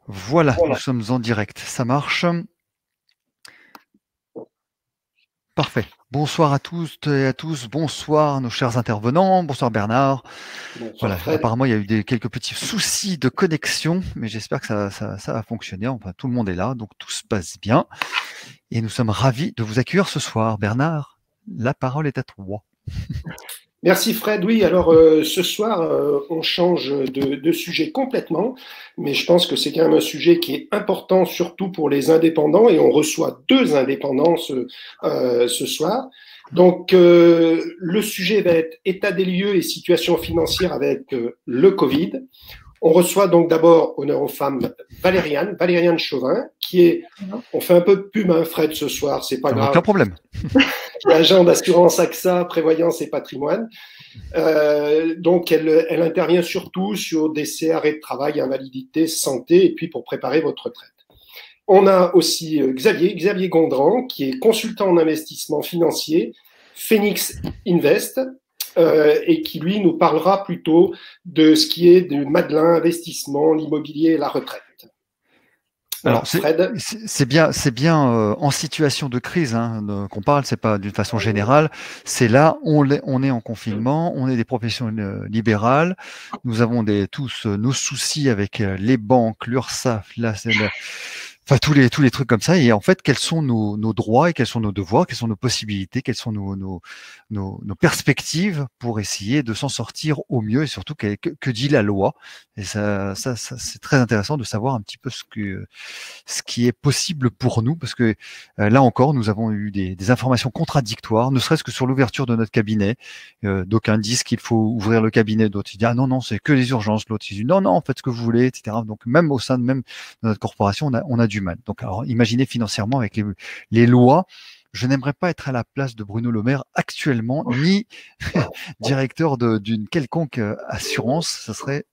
Voilà, nous sommes en direct, ça marche. Parfait. Bonsoir à tous et à tous, bonsoir nos chers intervenants, bonsoir Bernard. Bonsoir voilà, Fred. apparemment il y a eu quelques petits soucis de connexion, mais j'espère que ça va fonctionner. Enfin, tout le monde est là, donc tout se passe bien. Et nous sommes ravis de vous accueillir ce soir. Bernard, la parole est à toi. Merci Fred. Oui, alors ce soir, on change de sujet complètement, mais je pense que c'est quand même un sujet qui est important, surtout pour les indépendants, et on reçoit 2 indépendants ce soir. Donc, le sujet va être état des lieux et situation financière avec le Covid. On reçoit donc d'abord, honneur aux femmes, Valériane Chauvin, qui est, on fait un peu de pub, hein, Fred, ce soir, c'est pas grave. Aucun problème. Agent d'assurance AXA, prévoyance et patrimoine. Donc, elle intervient surtout sur décès, arrêt de travail, invalidité, santé, et puis pour préparer votre retraite. On a aussi Xavier Gondran, qui est consultant en investissement financier, Phoenix Invest, et qui, lui, nous parlera plutôt de ce qui est du Madelin, investissement, l'immobilier et la retraite. Alors, c'est bien en situation de crise qu'on parle, c'est pas d'une façon générale. C'est là, on est en confinement, on est des professions libérales, nous avons tous nos soucis avec les banques, l'URSSAF, enfin tous les trucs comme ça. Et en fait, quels sont nos droits et quels sont nos devoirs, quelles sont nos possibilités, quelles sont nos perspectives pour essayer de s'en sortir au mieux, et surtout que dit la loi. Et ça c'est très intéressant de savoir un petit peu ce qui est possible pour nous, parce que là encore, nous avons eu des informations contradictoires, ne serait-ce que sur l'ouverture de notre cabinet. D'aucuns disent qu'il faut ouvrir le cabinet, d'autres ils disent ah non, c'est que les urgences, l'autre ils disent non, faites ce que vous voulez, etc. Donc même au sein de notre corporation, on a du mal. Donc alors imaginez financièrement avec les lois. Je n'aimerais pas être à la place de Bruno Le Maire actuellement, ni directeur d'une quelconque assurance. Ça serait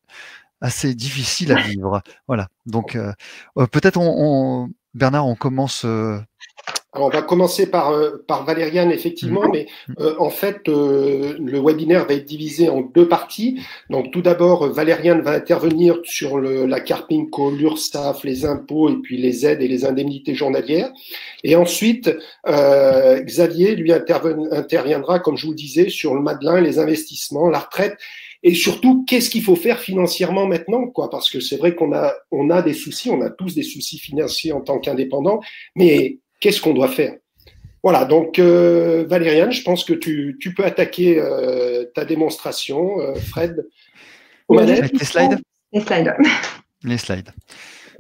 assez difficile à vivre. Voilà. Donc, peut-être Bernard, on commence. Alors, on va commencer par Valériane, effectivement, mais en fait, le webinaire va être divisé en 2 parties. Donc, tout d'abord, Valériane va intervenir sur la Carpinco, l'URSSAF, les impôts et puis les aides et les indemnités journalières. Et ensuite, Xavier, lui, interviendra, comme je vous le disais, sur le Madelin, les investissements, la retraite. Et surtout, qu'est-ce qu'il faut faire financièrement maintenant, quoi? Parce que c'est vrai qu'on a des soucis, on a tous des soucis financiers en tant qu'indépendants, mais qu'est-ce qu'on doit faire? Voilà, donc Valériane, je pense que tu peux attaquer ta démonstration, Fred. Les slides. Les slides.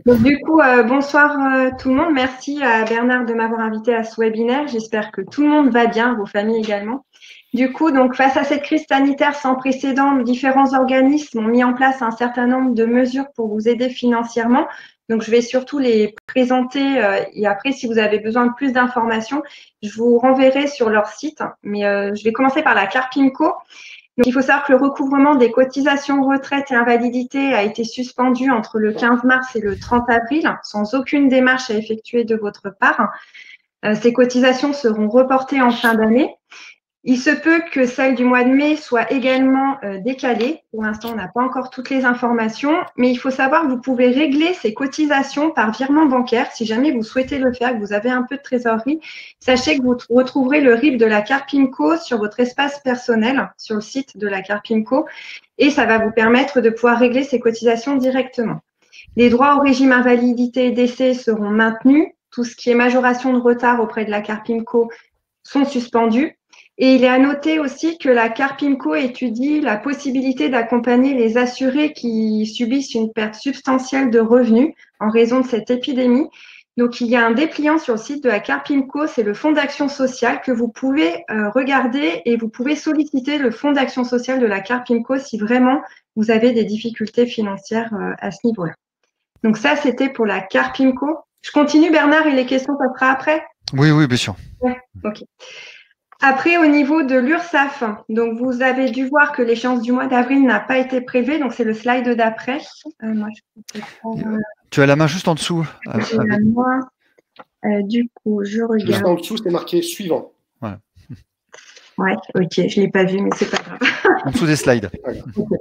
Donc, du coup, bonsoir tout le monde. Merci à Bernard de m'avoir invité à ce webinaire. J'espère que tout le monde va bien, vos familles également. Du coup, donc, face à cette crise sanitaire sans précédent, différents organismes ont mis en place un certain nombre de mesures pour vous aider financièrement. Donc, je vais surtout les présenter et après, si vous avez besoin de plus d'informations, je vous renverrai sur leur site. Mais je vais commencer par la Carpinco. Donc, il faut savoir que le recouvrement des cotisations retraite et invalidité a été suspendu entre le 15 mars et le 30 avril, sans aucune démarche à effectuer de votre part. Ces cotisations seront reportées en fin d'année. Il se peut que celle du mois de mai soit également décalée. Pour l'instant, on n'a pas encore toutes les informations, mais il faut savoir que vous pouvez régler ces cotisations par virement bancaire. Si jamais vous souhaitez le faire, que vous avez un peu de trésorerie, sachez que vous retrouverez le RIB de la Carpinco sur votre espace personnel, sur le site de la Carpinco, et ça va vous permettre de pouvoir régler ces cotisations directement. Les droits au régime invalidité et décès seront maintenus. Tout ce qui est majoration de retard auprès de la Carpinco sont suspendus. Et il est à noter aussi que la Carpinco étudie la possibilité d'accompagner les assurés qui subissent une perte substantielle de revenus en raison de cette épidémie. Donc, il y a un dépliant sur le site de la Carpinco, c'est le Fonds d'action sociale que vous pouvez regarder et vous pouvez solliciter le Fonds d'action sociale de la Carpinco si vraiment vous avez des difficultés financières à ce niveau-là. Donc, ça, c'était pour la Carpinco. Je continue, Bernard, et les questions, ça sera après? Oui, bien sûr. Ouais, ok. Après, au niveau de l'URSSAF, donc vous avez dû voir que l'échéance du mois d'avril n'a pas été prélevée, donc c'est le slide d'après. Tu as la main juste en dessous. J'ai la main. Du coup, je regarde. Juste en dessous, c'est marqué suivant. Voilà. Ouais, ok, je ne l'ai pas vu, mais c'est pas grave. En dessous des slides. Okay.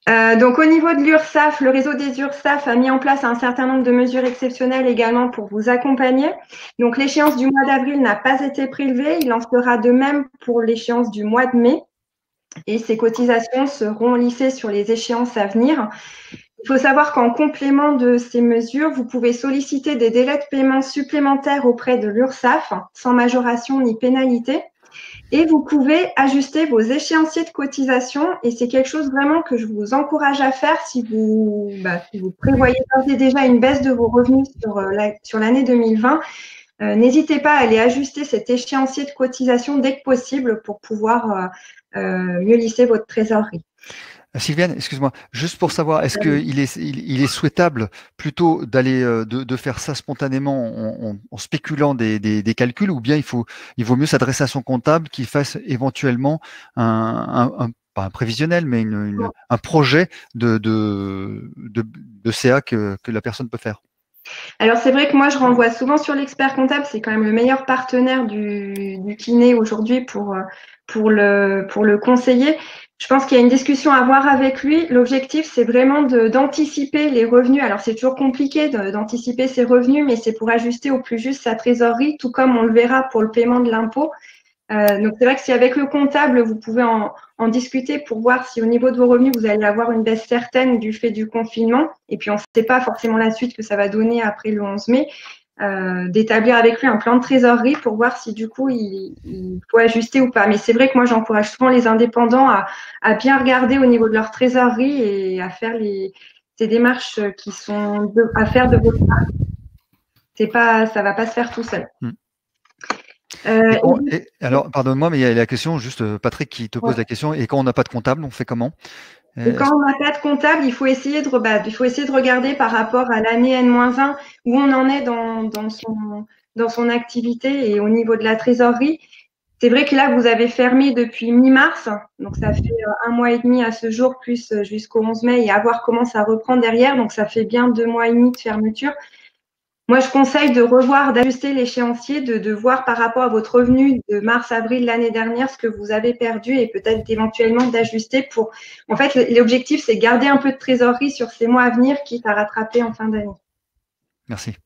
Donc, au niveau de l'URSSAF, le réseau des URSSAF a mis en place un certain nombre de mesures exceptionnelles également pour vous accompagner. Donc, l'échéance du mois d'avril n'a pas été prélevée. Il en sera de même pour l'échéance du mois de mai. Et ces cotisations seront lissées sur les échéances à venir. Il faut savoir qu'en complément de ces mesures, vous pouvez solliciter des délais de paiement supplémentaires auprès de l'URSSAF, sans majoration ni pénalité. Et vous pouvez ajuster vos échéanciers de cotisation. Et c'est quelque chose vraiment que je vous encourage à faire si vous prévoyez déjà une baisse de vos revenus sur l'année 2020. N'hésitez pas à aller ajuster cet échéancier de cotisation dès que possible pour pouvoir mieux lisser votre trésorerie. Sylviane, excuse-moi, juste pour savoir, est-ce qu'il est souhaitable plutôt d'aller de faire ça spontanément en spéculant des calculs, ou bien il vaut mieux s'adresser à son comptable qui fasse éventuellement pas un prévisionnel, mais un projet de CA que la personne peut faire? Alors, c'est vrai que moi, je renvoie souvent sur l'expert comptable. C'est quand même le meilleur partenaire du kiné aujourd'hui pour le conseiller. Je pense qu'il y a une discussion à avoir avec lui. L'objectif, c'est vraiment d'anticiper les revenus. Alors, c'est toujours compliqué d'anticiper ses revenus, mais c'est pour ajuster au plus juste sa trésorerie, tout comme on le verra pour le paiement de l'impôt. Donc, c'est vrai que si avec le comptable, vous pouvez en discuter pour voir si au niveau de vos revenus, vous allez avoir une baisse certaine du fait du confinement. Et puis, on ne sait pas forcément la suite que ça va donner après le 11 mai. D'établir avec lui un plan de trésorerie pour voir si du coup il faut ajuster ou pas. Mais c'est vrai que moi j'encourage souvent les indépendants à bien regarder au niveau de leur trésorerie et à faire ces démarches qui sont à faire de votre part. Ça va pas se faire tout seul. Alors, pardonne-moi, mais il y a la question, juste Patrick qui te pose la question, et quand on n'a pas de comptable, on fait comment? Et quand on n'a pas de comptable, il faut essayer de regarder par rapport à l'année N-1 où on en est dans son activité et au niveau de la trésorerie. C'est vrai que là, vous avez fermé depuis mi-mars, donc ça fait 1 mois et demi à ce jour, plus jusqu'au 11 mai, et à voir comment ça reprend derrière. Donc, ça fait bien 2 mois et demi de fermeture. Moi, je conseille de revoir, d'ajuster l'échéancier, de voir par rapport à votre revenu de mars-avril l'année dernière ce que vous avez perdu et peut-être éventuellement d'ajuster pour… En fait, l'objectif, c'est garder un peu de trésorerie sur ces mois à venir, quitte à rattraper en fin d'année. Merci.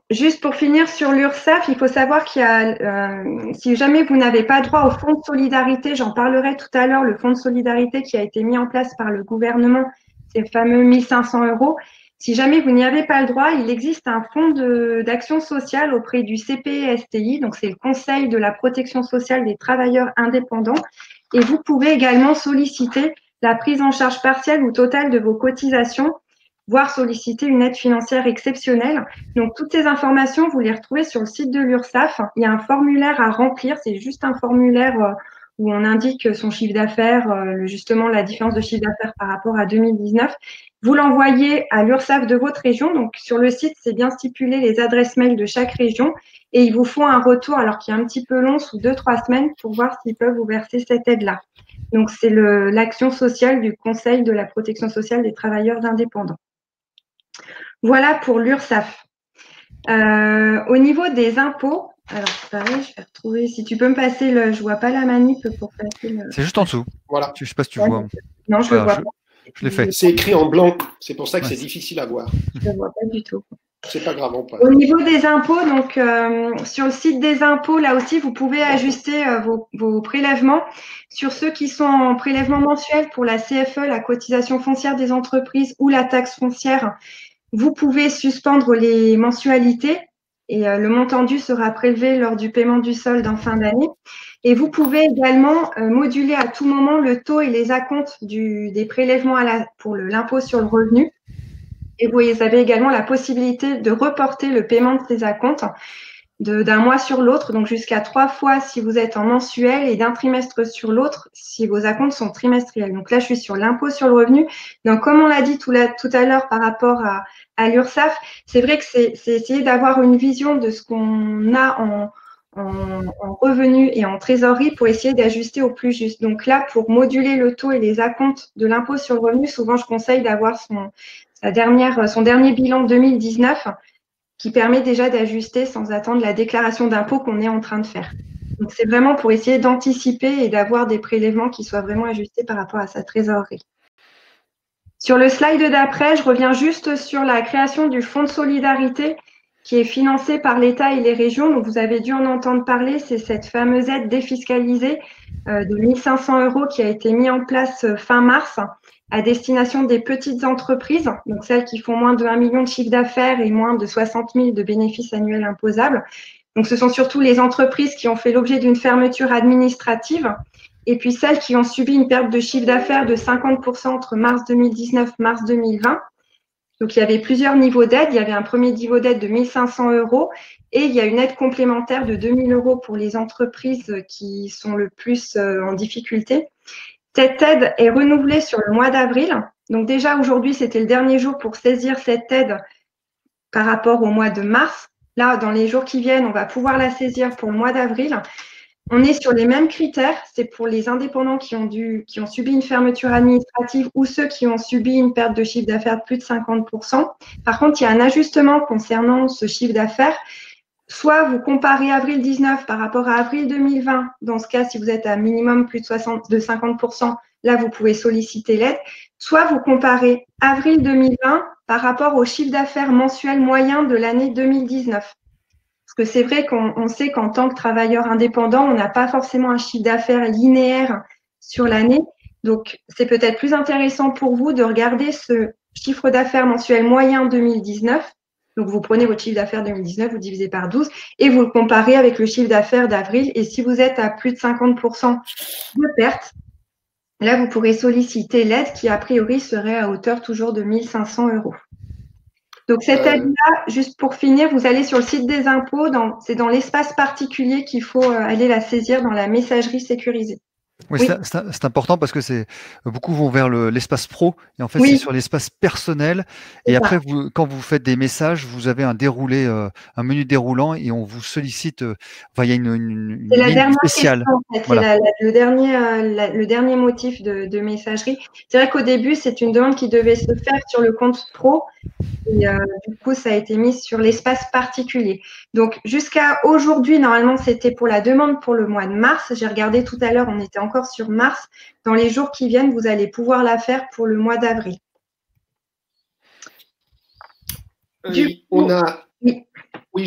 Juste pour finir sur l'URSSAF, il faut savoir qu'il y a, si jamais vous n'avez pas droit au fonds de solidarité, j'en parlerai tout à l'heure, le fonds de solidarité qui a été mis en place par le gouvernement, ces fameux 1 500 €. Si jamais vous n'y avez pas le droit, il existe un fonds d'action sociale auprès du CPSTI, donc c'est le Conseil de la protection sociale des travailleurs indépendants, et vous pouvez également solliciter la prise en charge partielle ou totale de vos cotisations, voire solliciter une aide financière exceptionnelle. Donc, toutes ces informations, vous les retrouvez sur le site de l'URSSAF. Il y a un formulaire à remplir, c'est juste un formulaire où on indique son chiffre d'affaires, justement la différence de chiffre d'affaires par rapport à 2019. Vous l'envoyez à l'URSSAF de votre région. Donc, sur le site, c'est bien stipulé les adresses mail de chaque région et ils vous font un retour, alors qu'il est un petit peu long, sous 2-3 semaines pour voir s'ils peuvent vous verser cette aide-là. Donc, c'est l'action sociale du Conseil de la protection sociale des travailleurs indépendants. Voilà pour l'URSSAF. Au niveau des impôts, alors pareil, je vais retrouver, si tu peux me passer je vois pas la manip pour passer le… C'est juste en dessous. Voilà. Je ne sais pas si tu vois. Non, je ne vois pas. Je l'ai fait. C'est écrit en blanc, c'est pour ça que c'est difficile à voir. Je ne vois pas du tout. C'est pas grave. Au niveau des impôts, donc sur le site des impôts, là aussi, vous pouvez ajuster vos prélèvements. Sur ceux qui sont en prélèvement mensuel pour la CFE, la cotisation foncière des entreprises ou la taxe foncière, vous pouvez suspendre les mensualités et le montant dû sera prélevé lors du paiement du solde en fin d'année. Et vous pouvez également moduler à tout moment le taux et les acomptes des prélèvements pour l'impôt sur le revenu. Et vous avez également la possibilité de reporter le paiement de ces acomptes d'un mois sur l'autre, donc jusqu'à 3 fois si vous êtes en mensuel et d'un trimestre sur l'autre si vos acomptes sont trimestriels. Donc là, je suis sur l'impôt sur le revenu. Donc, comme on l'a dit tout à l'heure par rapport à l'URSSAF, c'est vrai que c'est essayer d'avoir une vision de ce qu'on a en revenus et en trésorerie pour essayer d'ajuster au plus juste. Donc là, pour moduler le taux et les acomptes de l'impôt sur le revenu, souvent, je conseille d'avoir son dernier bilan 2019 qui permet déjà d'ajuster sans attendre la déclaration d'impôt qu'on est en train de faire. Donc, c'est vraiment pour essayer d'anticiper et d'avoir des prélèvements qui soient vraiment ajustés par rapport à sa trésorerie. Sur le slide d'après, je reviens juste sur la création du fonds de solidarité qui est financé par l'État et les régions. Donc, vous avez dû en entendre parler, c'est cette fameuse aide défiscalisée de 1 500 € qui a été mise en place fin mars à destination des petites entreprises, donc celles qui font moins de 1 million de chiffre d'affaires et moins de 60 000 de bénéfices annuels imposables. Donc, ce sont surtout les entreprises qui ont fait l'objet d'une fermeture administrative et puis celles qui ont subi une perte de chiffre d'affaires de 50% entre mars 2019 et mars 2020. Donc, il y avait plusieurs niveaux d'aide. Il y avait un premier niveau d'aide de 1 500 € et il y a une aide complémentaire de 2 000 € pour les entreprises qui sont le plus en difficulté. Cette aide est renouvelée sur le mois d'avril. Donc, déjà, aujourd'hui, c'était le dernier jour pour saisir cette aide par rapport au mois de mars. Là, dans les jours qui viennent, on va pouvoir la saisir pour le mois d'avril. On est sur les mêmes critères. C'est pour les indépendants qui ont subi une fermeture administrative ou ceux qui ont subi une perte de chiffre d'affaires de plus de 50%. Par contre, il y a un ajustement concernant ce chiffre d'affaires. Soit vous comparez avril 19 par rapport à avril 2020. Dans ce cas, si vous êtes à minimum plus de 50%, là, vous pouvez solliciter l'aide. Soit vous comparez avril 2020 par rapport au chiffre d'affaires mensuel moyen de l'année 2019. Parce que c'est vrai qu'on sait qu'en tant que travailleur indépendant, on n'a pas forcément un chiffre d'affaires linéaire sur l'année. Donc, c'est peut-être plus intéressant pour vous de regarder ce chiffre d'affaires mensuel moyen 2019. Donc, vous prenez votre chiffre d'affaires 2019, vous divisez par 12 et vous le comparez avec le chiffre d'affaires d'avril. Et si vous êtes à plus de 50% de perte, là, vous pourrez solliciter l'aide qui, a priori, serait à hauteur toujours de 1 500 €. Donc, cette aide-là, juste pour finir, vous allez sur le site des impôts. C'est dans l'espace particulier qu'il faut aller la saisir dans la messagerie sécurisée. Oui, c'est important parce que beaucoup vont vers l'espace pro et en fait c'est sur l'espace personnel et après quand vous faites des messages, vous avez un menu déroulant et on vous sollicite. Il y a une ligne spéciale. C'est le dernier motif de messagerie. C'est vrai qu'au début c'est une demande qui devait se faire sur le compte pro. Et du coup, ça a été mis sur l'espace particulier. Donc, jusqu'à aujourd'hui, normalement, c'était pour la demande pour le mois de mars. J'ai regardé tout à l'heure, on était encore sur mars. Dans les jours qui viennent, vous allez pouvoir la faire pour le mois d'avril. Oui,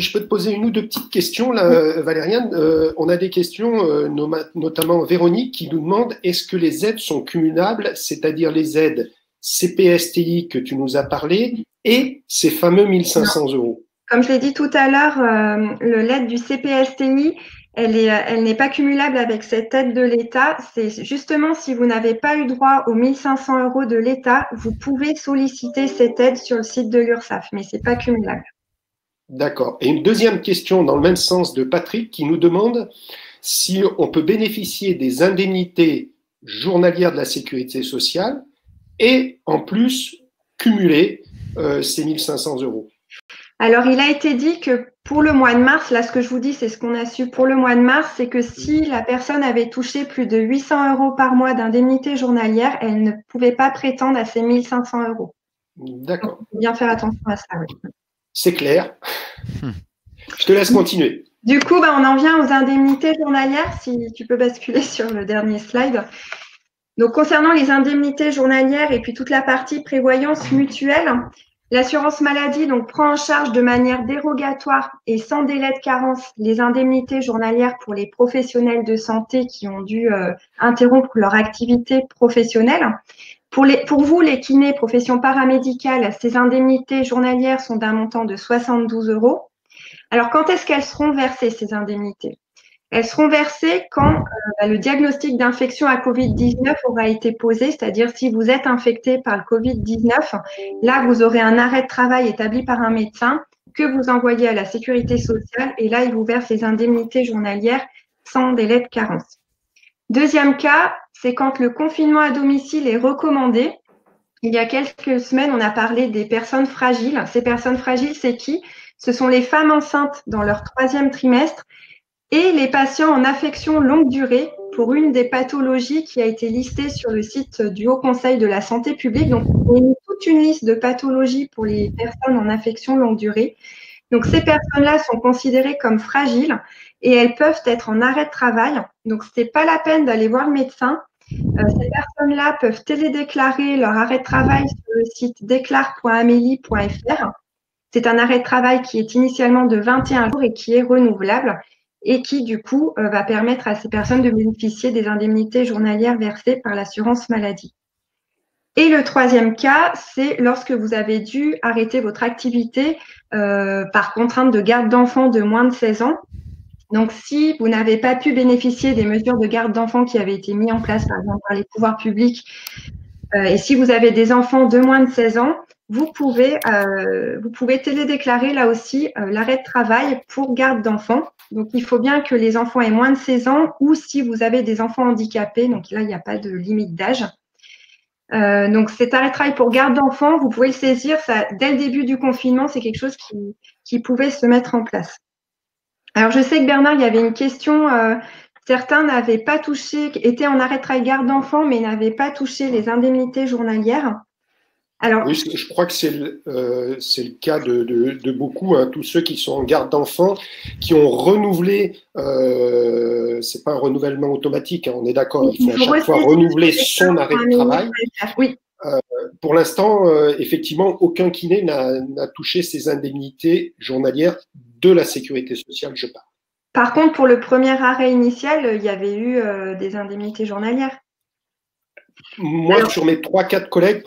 je peux te poser une ou deux petites questions, là, Valériane. On a des questions, notamment Véronique, qui nous demande est-ce que les aides sont cumulables, c'est-à-dire les aides CPSTI que tu nous as parlé et ces fameux 1 500 €. Comme je l'ai dit tout à l'heure, l'aide du CPSTI, elle n'est pas cumulable avec cette aide de l'État. C'est justement si vous n'avez pas eu droit aux 1 500 € de l'État, vous pouvez solliciter cette aide sur le site de l'URSSAF, mais ce n'est pas cumulable. D'accord. Et une deuxième question dans le même sens de Patrick qui nous demande si on peut bénéficier des indemnités journalières de la sécurité sociale et en plus cumuler ces 1 500 €. Alors, il a été dit que pour le mois de mars, là, ce que je vous dis, c'est ce qu'on a su pour le mois de mars, c'est que si la personne avait touché plus de 800 € par mois d'indemnité journalière, elle ne pouvait pas prétendre à ces 1 500 €. D'accord. Il faut bien faire attention à ça. Oui. C'est clair. Je te laisse continuer. Du coup, on en vient aux indemnités journalières, si tu peux basculer sur le dernier slide. Donc, concernant les indemnités journalières et puis toute la partie prévoyance mutuelle, l'assurance maladie prend en charge de manière dérogatoire et sans délai de carence les indemnités journalières pour les professionnels de santé qui ont dû interrompre leur activité professionnelle. Pour vous, les kinés, profession paramédicale, ces indemnités journalières sont d'un montant de 72 €. Alors, quand est-ce qu'elles seront versées, ces indemnités ? Elles seront versées quand le diagnostic d'infection à Covid-19 aura été posé, c'est-à-dire si vous êtes infecté par le Covid-19, là, vous aurez un arrêt de travail établi par un médecin que vous envoyez à la sécurité sociale et là, il vous verse les indemnités journalières sans délai de carence. Deuxième cas, c'est quand le confinement à domicile est recommandé. Il y a quelques semaines, on a parlé des personnes fragiles. Ces personnes fragiles, c'est qui ? Ce sont les femmes enceintes dans leur 3e trimestre et les patients en affection longue durée pour une des pathologies qui a été listée sur le site du Haut Conseil de la santé publique. Donc, on a mis toute une liste de pathologies pour les personnes en affection longue durée. Donc, ces personnes-là sont considérées comme fragiles et elles peuvent être en arrêt de travail. Donc, ce n'est pas la peine d'aller voir le médecin. Ces personnes-là peuvent télédéclarer leur arrêt de travail sur le site déclare.amélie.fr. C'est un arrêt de travail qui est initialement de 21 jours et qui est renouvelable et qui, du coup, va permettre à ces personnes de bénéficier des indemnités journalières versées par l'assurance maladie. Et le troisième cas, c'est lorsque vous avez dû arrêter votre activité par contrainte de garde d'enfants de moins de 16 ans. Donc, si vous n'avez pas pu bénéficier des mesures de garde d'enfants qui avaient été mises en place, par exemple, par les pouvoirs publics, et si vous avez des enfants de moins de 16 ans, vous pouvez télédéclarer là aussi l'arrêt de travail pour garde d'enfants. Donc, il faut bien que les enfants aient moins de 16 ans ou si vous avez des enfants handicapés. Donc, là, il n'y a pas de limite d'âge. Donc, cet arrêt de travail pour garde d'enfants, vous pouvez le saisir. Ça, dès le début du confinement, c'est quelque chose qui pouvait se mettre en place. Alors, je sais que Bernard, il y avait une question. Certains n'avaient pas touché, étaient en arrêt de travail garde d'enfants, mais n'avaient pas touché les indemnités journalières. Alors, oui, je crois que c'est le cas de beaucoup, hein, tous ceux qui sont en garde d'enfants, qui ont renouvelé, c'est pas un renouvellement automatique, hein, on est d'accord, il faut à chaque fois renouveler son arrêt de travail. Oui. Pour l'instant, effectivement, aucun kiné n'a touché ces indemnités journalières de la sécurité sociale, je parle. Par contre, pour le premier arrêt initial, il y avait eu des indemnités journalières. Moi, alors, sur mes 3-4 collègues,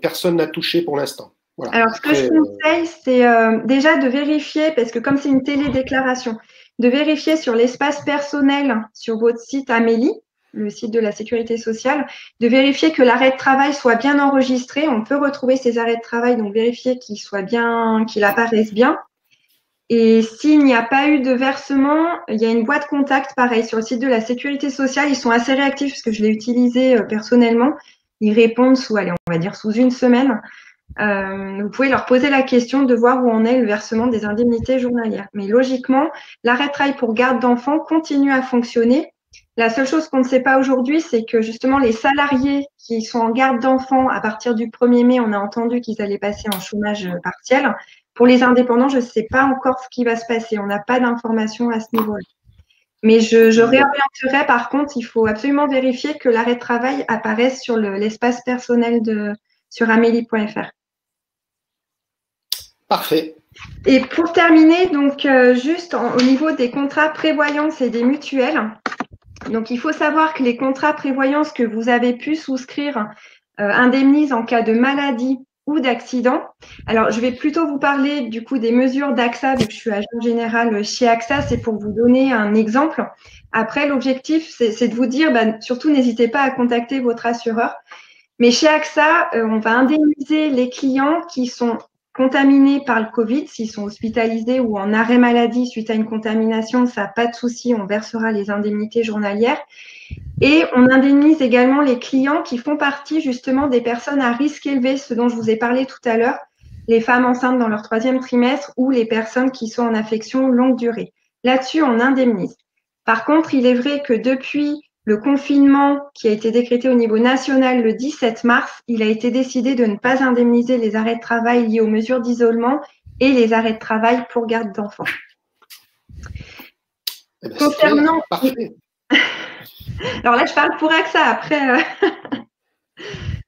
personne n'a touché pour l'instant. Voilà. Alors, ce que je conseille, c'est déjà de vérifier, parce que comme c'est une télédéclaration, de vérifier sur l'espace personnel sur votre site Amélie, le site de la sécurité sociale, de vérifier que l'arrêt de travail soit bien enregistré. On peut retrouver ces arrêts de travail, donc vérifier qu'il apparaisse bien. Et s'il n'y a pas eu de versement, il y a une boîte contact, pareil, sur le site de la sécurité sociale. Ils sont assez réactifs parce que je l'ai utilisé personnellement. Ils répondent sous une semaine. Vous pouvez leur poser la question de voir où en est le versement des indemnités journalières. Mais logiquement, l'arrêt de travail pour garde d'enfants continue à fonctionner. La seule chose qu'on ne sait pas aujourd'hui, c'est que justement les salariés qui sont en garde d'enfants, à partir du 1er mai, on a entendu qu'ils allaient passer en chômage partiel. Pour les indépendants, je ne sais pas encore ce qui va se passer. On n'a pas d'informations à ce niveau-là. Mais je réorienterai, par contre, il faut absolument vérifier que l'arrêt de travail apparaisse sur l'espace personnel sur amélie.fr. Parfait. Et pour terminer, donc juste au niveau des contrats prévoyance et des mutuelles, donc il faut savoir que les contrats prévoyance que vous avez pu souscrire indemnisent en cas de maladie ou d'accident. Alors, je vais plutôt vous parler du coup des mesures d'AXA, vu que je suis agent général chez AXA, c'est pour vous donner un exemple. Après, l'objectif, c'est de vous dire, surtout n'hésitez pas à contacter votre assureur. Mais chez AXA, on va indemniser les clients qui sont contaminés par le Covid, s'ils sont hospitalisés ou en arrêt maladie suite à une contamination, ça n'a pas de souci, on versera les indemnités journalières. Et on indemnise également les clients qui font partie justement des personnes à risque élevé, ce dont je vous ai parlé tout à l'heure, les femmes enceintes dans leur 3e trimestre ou les personnes qui sont en affection longue durée. Là-dessus, on indemnise. Par contre, il est vrai que depuis le confinement qui a été décrété au niveau national le 17 mars, il a été décidé de ne pas indemniser les arrêts de travail liés aux mesures d'isolement et les arrêts de travail pour garde d'enfants. Concernant... Alors là, je parle pour AXA après.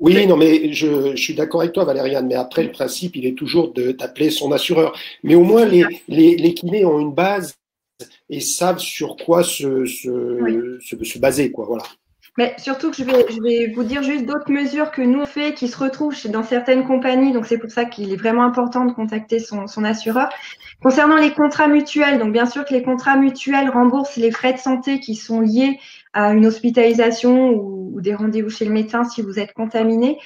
Oui, non, mais je suis d'accord avec toi, Valériane, mais après, le principe, il est toujours d'appeler son assureur. Mais au moins, les kinés ont une base et savent sur quoi se baser, quoi, voilà. Mais surtout que je vais vous dire juste d'autres mesures que nous on fait qui se retrouvent dans certaines compagnies, donc c'est pour ça qu'il est vraiment important de contacter son assureur. Concernant les contrats mutuels, donc bien sûr que les contrats mutuels remboursent les frais de santé qui sont liés à une hospitalisation ou des rendez-vous chez le médecin si vous êtes contaminé.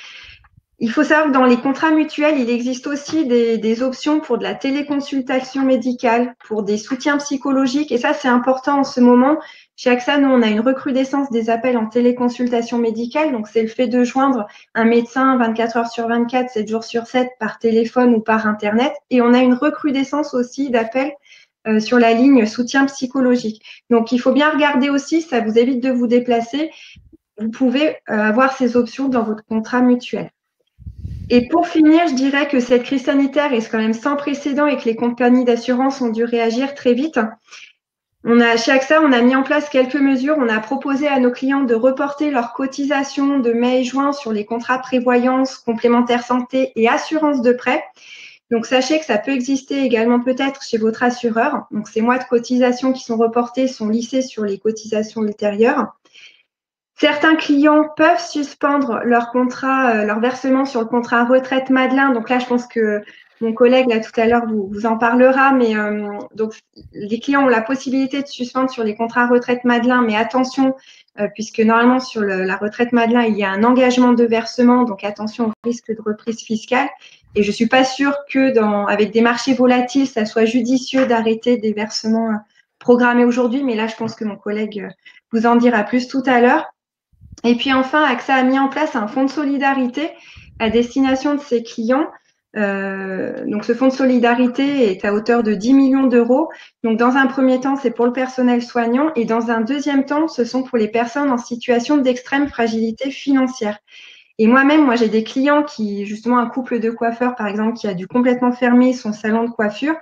Il faut savoir que dans les contrats mutuels, il existe aussi des options pour de la téléconsultation médicale, pour des soutiens psychologiques. Et ça, c'est important en ce moment. Chez AXA, nous, on a une recrudescence des appels en téléconsultation médicale. Donc, c'est le fait de joindre un médecin 24 heures sur 24, 7 jours sur 7 par téléphone ou par Internet. Et on a une recrudescence aussi d'appels sur la ligne soutien psychologique. Donc, il faut bien regarder aussi, ça vous évite de vous déplacer. Vous pouvez avoir ces options dans votre contrat mutuel. Et pour finir, je dirais que cette crise sanitaire est quand même sans précédent et que les compagnies d'assurance ont dû réagir très vite. Chez AXA, on a mis en place quelques mesures. On a proposé à nos clients de reporter leurs cotisations de mai et juin sur les contrats prévoyance, complémentaire santé et assurance de prêt. Donc, sachez que ça peut exister également peut-être chez votre assureur. Donc, ces mois de cotisation qui sont reportés sont lissés sur les cotisations ultérieures. Certains clients peuvent suspendre leur contrat, leur versement sur le contrat retraite Madelin. Donc là, je pense que mon collègue là tout à l'heure vous en parlera, mais donc les clients ont la possibilité de suspendre sur les contrats retraite Madelin, mais attention, puisque normalement sur la retraite Madelin, il y a un engagement de versement, donc attention au risque de reprise fiscale. Et je suis pas sûre que avec des marchés volatiles, ça soit judicieux d'arrêter des versements programmés aujourd'hui, mais là, je pense que mon collègue vous en dira plus tout à l'heure. Et puis enfin, AXA a mis en place un fonds de solidarité à destination de ses clients. Donc ce fonds de solidarité est à hauteur de 10 millions d'euros. Donc dans un premier temps, c'est pour le personnel soignant et dans un deuxième temps, ce sont pour les personnes en situation d'extrême fragilité financière. Et moi-même, j'ai des clients qui, justement, un couple de coiffeurs, par exemple, qui a dû complètement fermer son salon de coiffure,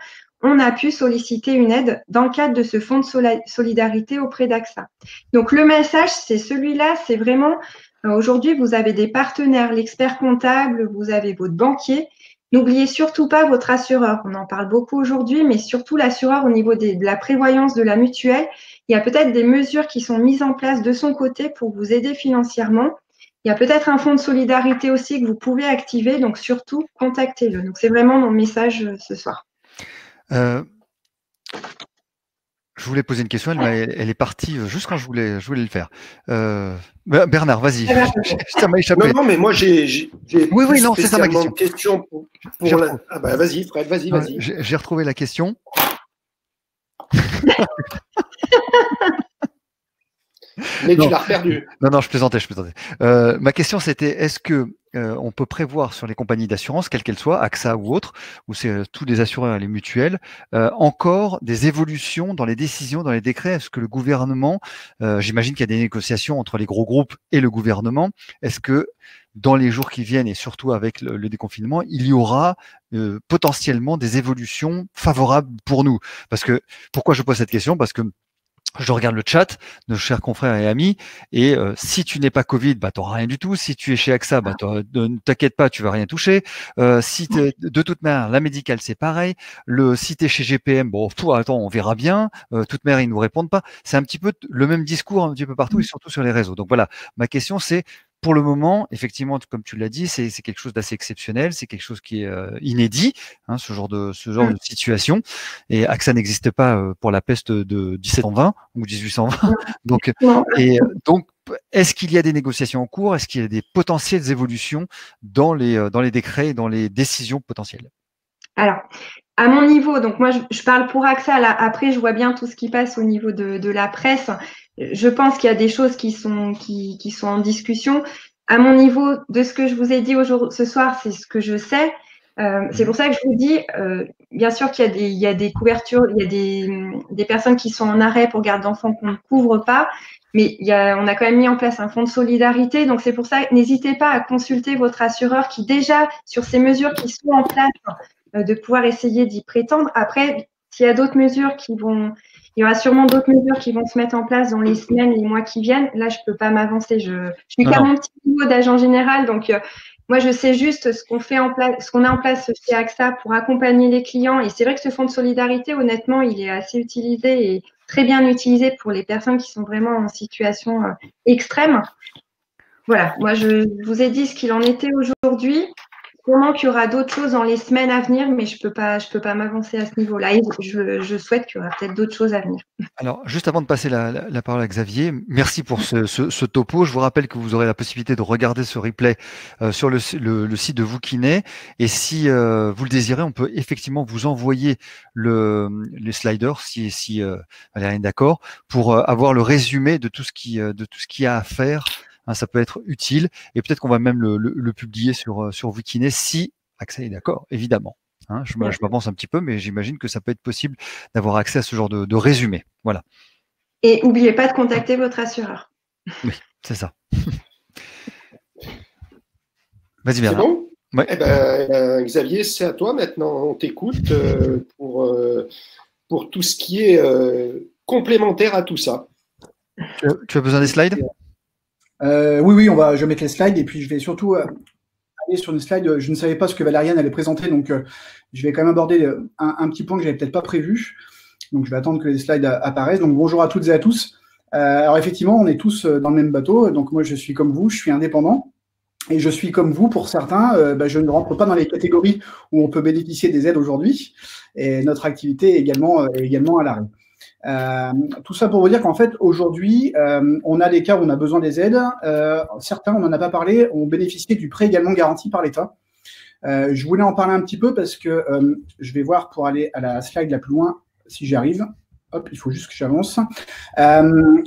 on a pu solliciter une aide dans le cadre de ce fonds de solidarité auprès d'AXA. Donc, le message, c'est celui-là, c'est vraiment, aujourd'hui, vous avez des partenaires, l'expert comptable, vous avez votre banquier. N'oubliez surtout pas votre assureur. On en parle beaucoup aujourd'hui, mais surtout l'assureur au niveau de la prévoyance de la mutuelle. Il y a peut-être des mesures qui sont mises en place de son côté pour vous aider financièrement. Il y a peut-être un fonds de solidarité aussi que vous pouvez activer, donc surtout, contactez-le. Donc, c'est vraiment mon message ce soir. Je voulais poser une question, elle est partie juste quand je voulais le faire. Bernard, vas-y. Ça m'a échappé. Non, mais moi j'ai oui, non, c'est ça ma question. Question pour Ah bah vas-y, Fred, vas-y. J'ai retrouvé la question. Mais tu l'as perdu. Non, je plaisantais. Ma question, c'était est-ce que on peut prévoir sur les compagnies d'assurance, quelles qu'elles soient, AXA ou autres, ou c'est tous les assureurs et les mutuelles, encore des évolutions dans les décisions, dans les décrets? Est-ce que le gouvernement, j'imagine qu'il y a des négociations entre les gros groupes et le gouvernement, est-ce que dans les jours qui viennent et surtout avec le déconfinement, il y aura potentiellement des évolutions favorables pour nous? Parce que pourquoi je pose cette question? Parce que je regarde le chat, nos chers confrères et amis, et si tu n'es pas Covid, bah t'auras rien du tout. Si tu es chez AXA, bah ne t'inquiète pas, tu vas rien toucher. Si de toute manière, la médicale c'est pareil. Si t'es chez GPM, bon, attends, on verra bien. Toute manière, ils nous répondent pas. C'est un petit peu le même discours un petit peu partout et surtout sur les réseaux. Donc voilà, ma question c'est, pour le moment, effectivement, comme tu l'as dit, c'est quelque chose d'assez exceptionnel, c'est quelque chose qui est inédit, hein, ce genre de situation. Et AXA n'existe pas pour la peste de 1720 ou 1820. Donc, est-ce qu'il y a des négociations en cours? Est-ce qu'il y a des potentielles évolutions dans les décrets et dans les décisions potentielles? Alors, à mon niveau, donc moi je parle pour AXA. Là, après, je vois bien tout ce qui passe au niveau de la presse. Je pense qu'il y a des choses qui sont en discussion. À mon niveau, de ce que je vous ai dit ce soir, c'est ce que je sais. C'est pour ça que je vous dis, bien sûr qu'il y a des couvertures, il y a des personnes qui sont en arrêt pour garde d'enfants qu'on ne couvre pas, mais on a quand même mis en place un fonds de solidarité. Donc c'est pour ça, n'hésitez pas à consulter votre assureur qui déjà, sur ces mesures qui sont en place, de pouvoir essayer d'y prétendre. Après, s'il y a d'autres mesures il y aura sûrement d'autres mesures qui vont se mettre en place dans les semaines, les mois qui viennent. Là, je peux pas m'avancer. Je suis qu'à mon petit niveau d'agent général, donc moi, je sais juste ce qu'on a en place chez AXA pour accompagner les clients. Et c'est vrai que ce fonds de solidarité, honnêtement, il est assez utilisé et très bien utilisé pour les personnes qui sont vraiment en situation extrême. Voilà, moi, je vous ai dit ce qu'il en était aujourd'hui. Sûrement qu'il y aura d'autres choses dans les semaines à venir, mais je peux pas m'avancer à ce niveau-là. Et je souhaite qu'il y aura peut-être d'autres choses à venir. Alors, juste avant de passer la parole à Xavier, merci pour ce topo. Je vous rappelle que vous aurez la possibilité de regarder ce replay sur le site de Vous-Kiné. Et si vous le désirez, on peut effectivement vous envoyer les sliders, si Valérie est d'accord, pour avoir le résumé de tout ce qu'il y a à faire. Hein, ça peut être utile et peut-être qu'on va même le publier sur Vous-Kiné si AXA est d'accord, évidemment. Hein, je m'avance un petit peu, mais j'imagine que ça peut être possible d'avoir accès à ce genre de résumé. Voilà. Et n'oubliez pas de contacter votre assureur. Oui, c'est ça. Vas-y, Bernard. C'est bon ? Ouais. Xavier, c'est à toi maintenant. On t'écoute pour tout ce qui est complémentaire à tout ça. Tu as besoin des slides? Oui, je vais mettre les slides et puis je vais surtout aller sur une slide. Je ne savais pas ce que Valériane allait présenter, donc je vais quand même aborder un petit point que j'avais peut-être pas prévu. Donc je vais attendre que les slides apparaissent. Donc bonjour à toutes et à tous. Alors effectivement, on est tous dans le même bateau. Donc moi, je suis comme vous, je suis indépendant. Et je suis comme vous, pour certains, je ne rentre pas dans les catégories où on peut bénéficier des aides aujourd'hui. Et notre activité est également à l'arrêt. Tout ça pour vous dire qu'en fait, aujourd'hui, on a des cas où on a besoin des aides. Certains, on n'en a pas parlé, ont bénéficié du prêt également garanti par l'État. Je voulais en parler un petit peu parce que je vais voir pour aller à la slide la plus loin, si j'y arrive. Hop, il faut juste que j'avance.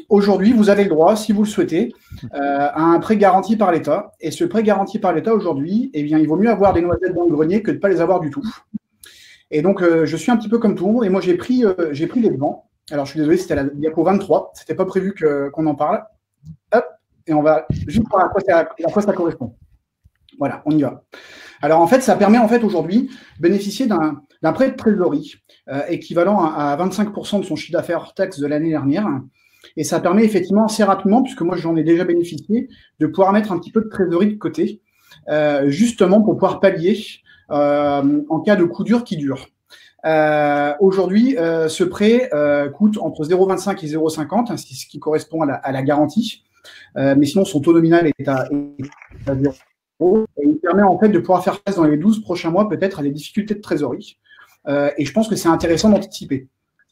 Aujourd'hui, vous avez le droit, si vous le souhaitez, à un prêt garanti par l'État. Et ce prêt garanti par l'État, aujourd'hui, eh bien, il vaut mieux avoir des noisettes dans le grenier que de ne pas les avoir du tout. Et donc, je suis un petit peu comme tout le monde. Et moi, j'ai pris les devants. Alors, je suis désolé, c'était la diapo 23. C'était pas prévu qu'on en parle. Hop, et on va juste voir à quoi ça correspond. Voilà, on y va. Alors, en fait, ça permet aujourd'hui de bénéficier d'un prêt de trésorerie équivalent à 25% de son chiffre d'affaires hors taxe de l'année dernière. Et ça permet effectivement assez rapidement, puisque moi j'en ai déjà bénéficié, de pouvoir mettre un petit peu de trésorerie de côté, justement pour pouvoir pallier en cas de coup dur qui dure. Aujourd'hui, ce prêt coûte entre 0,25 et 0,50, ce qui correspond à la garantie. Mais sinon, son taux nominal est à 0. Et il permet en fait de pouvoir faire face dans les 12 prochains mois peut-être à des difficultés de trésorerie. Et je pense que c'est intéressant d'anticiper.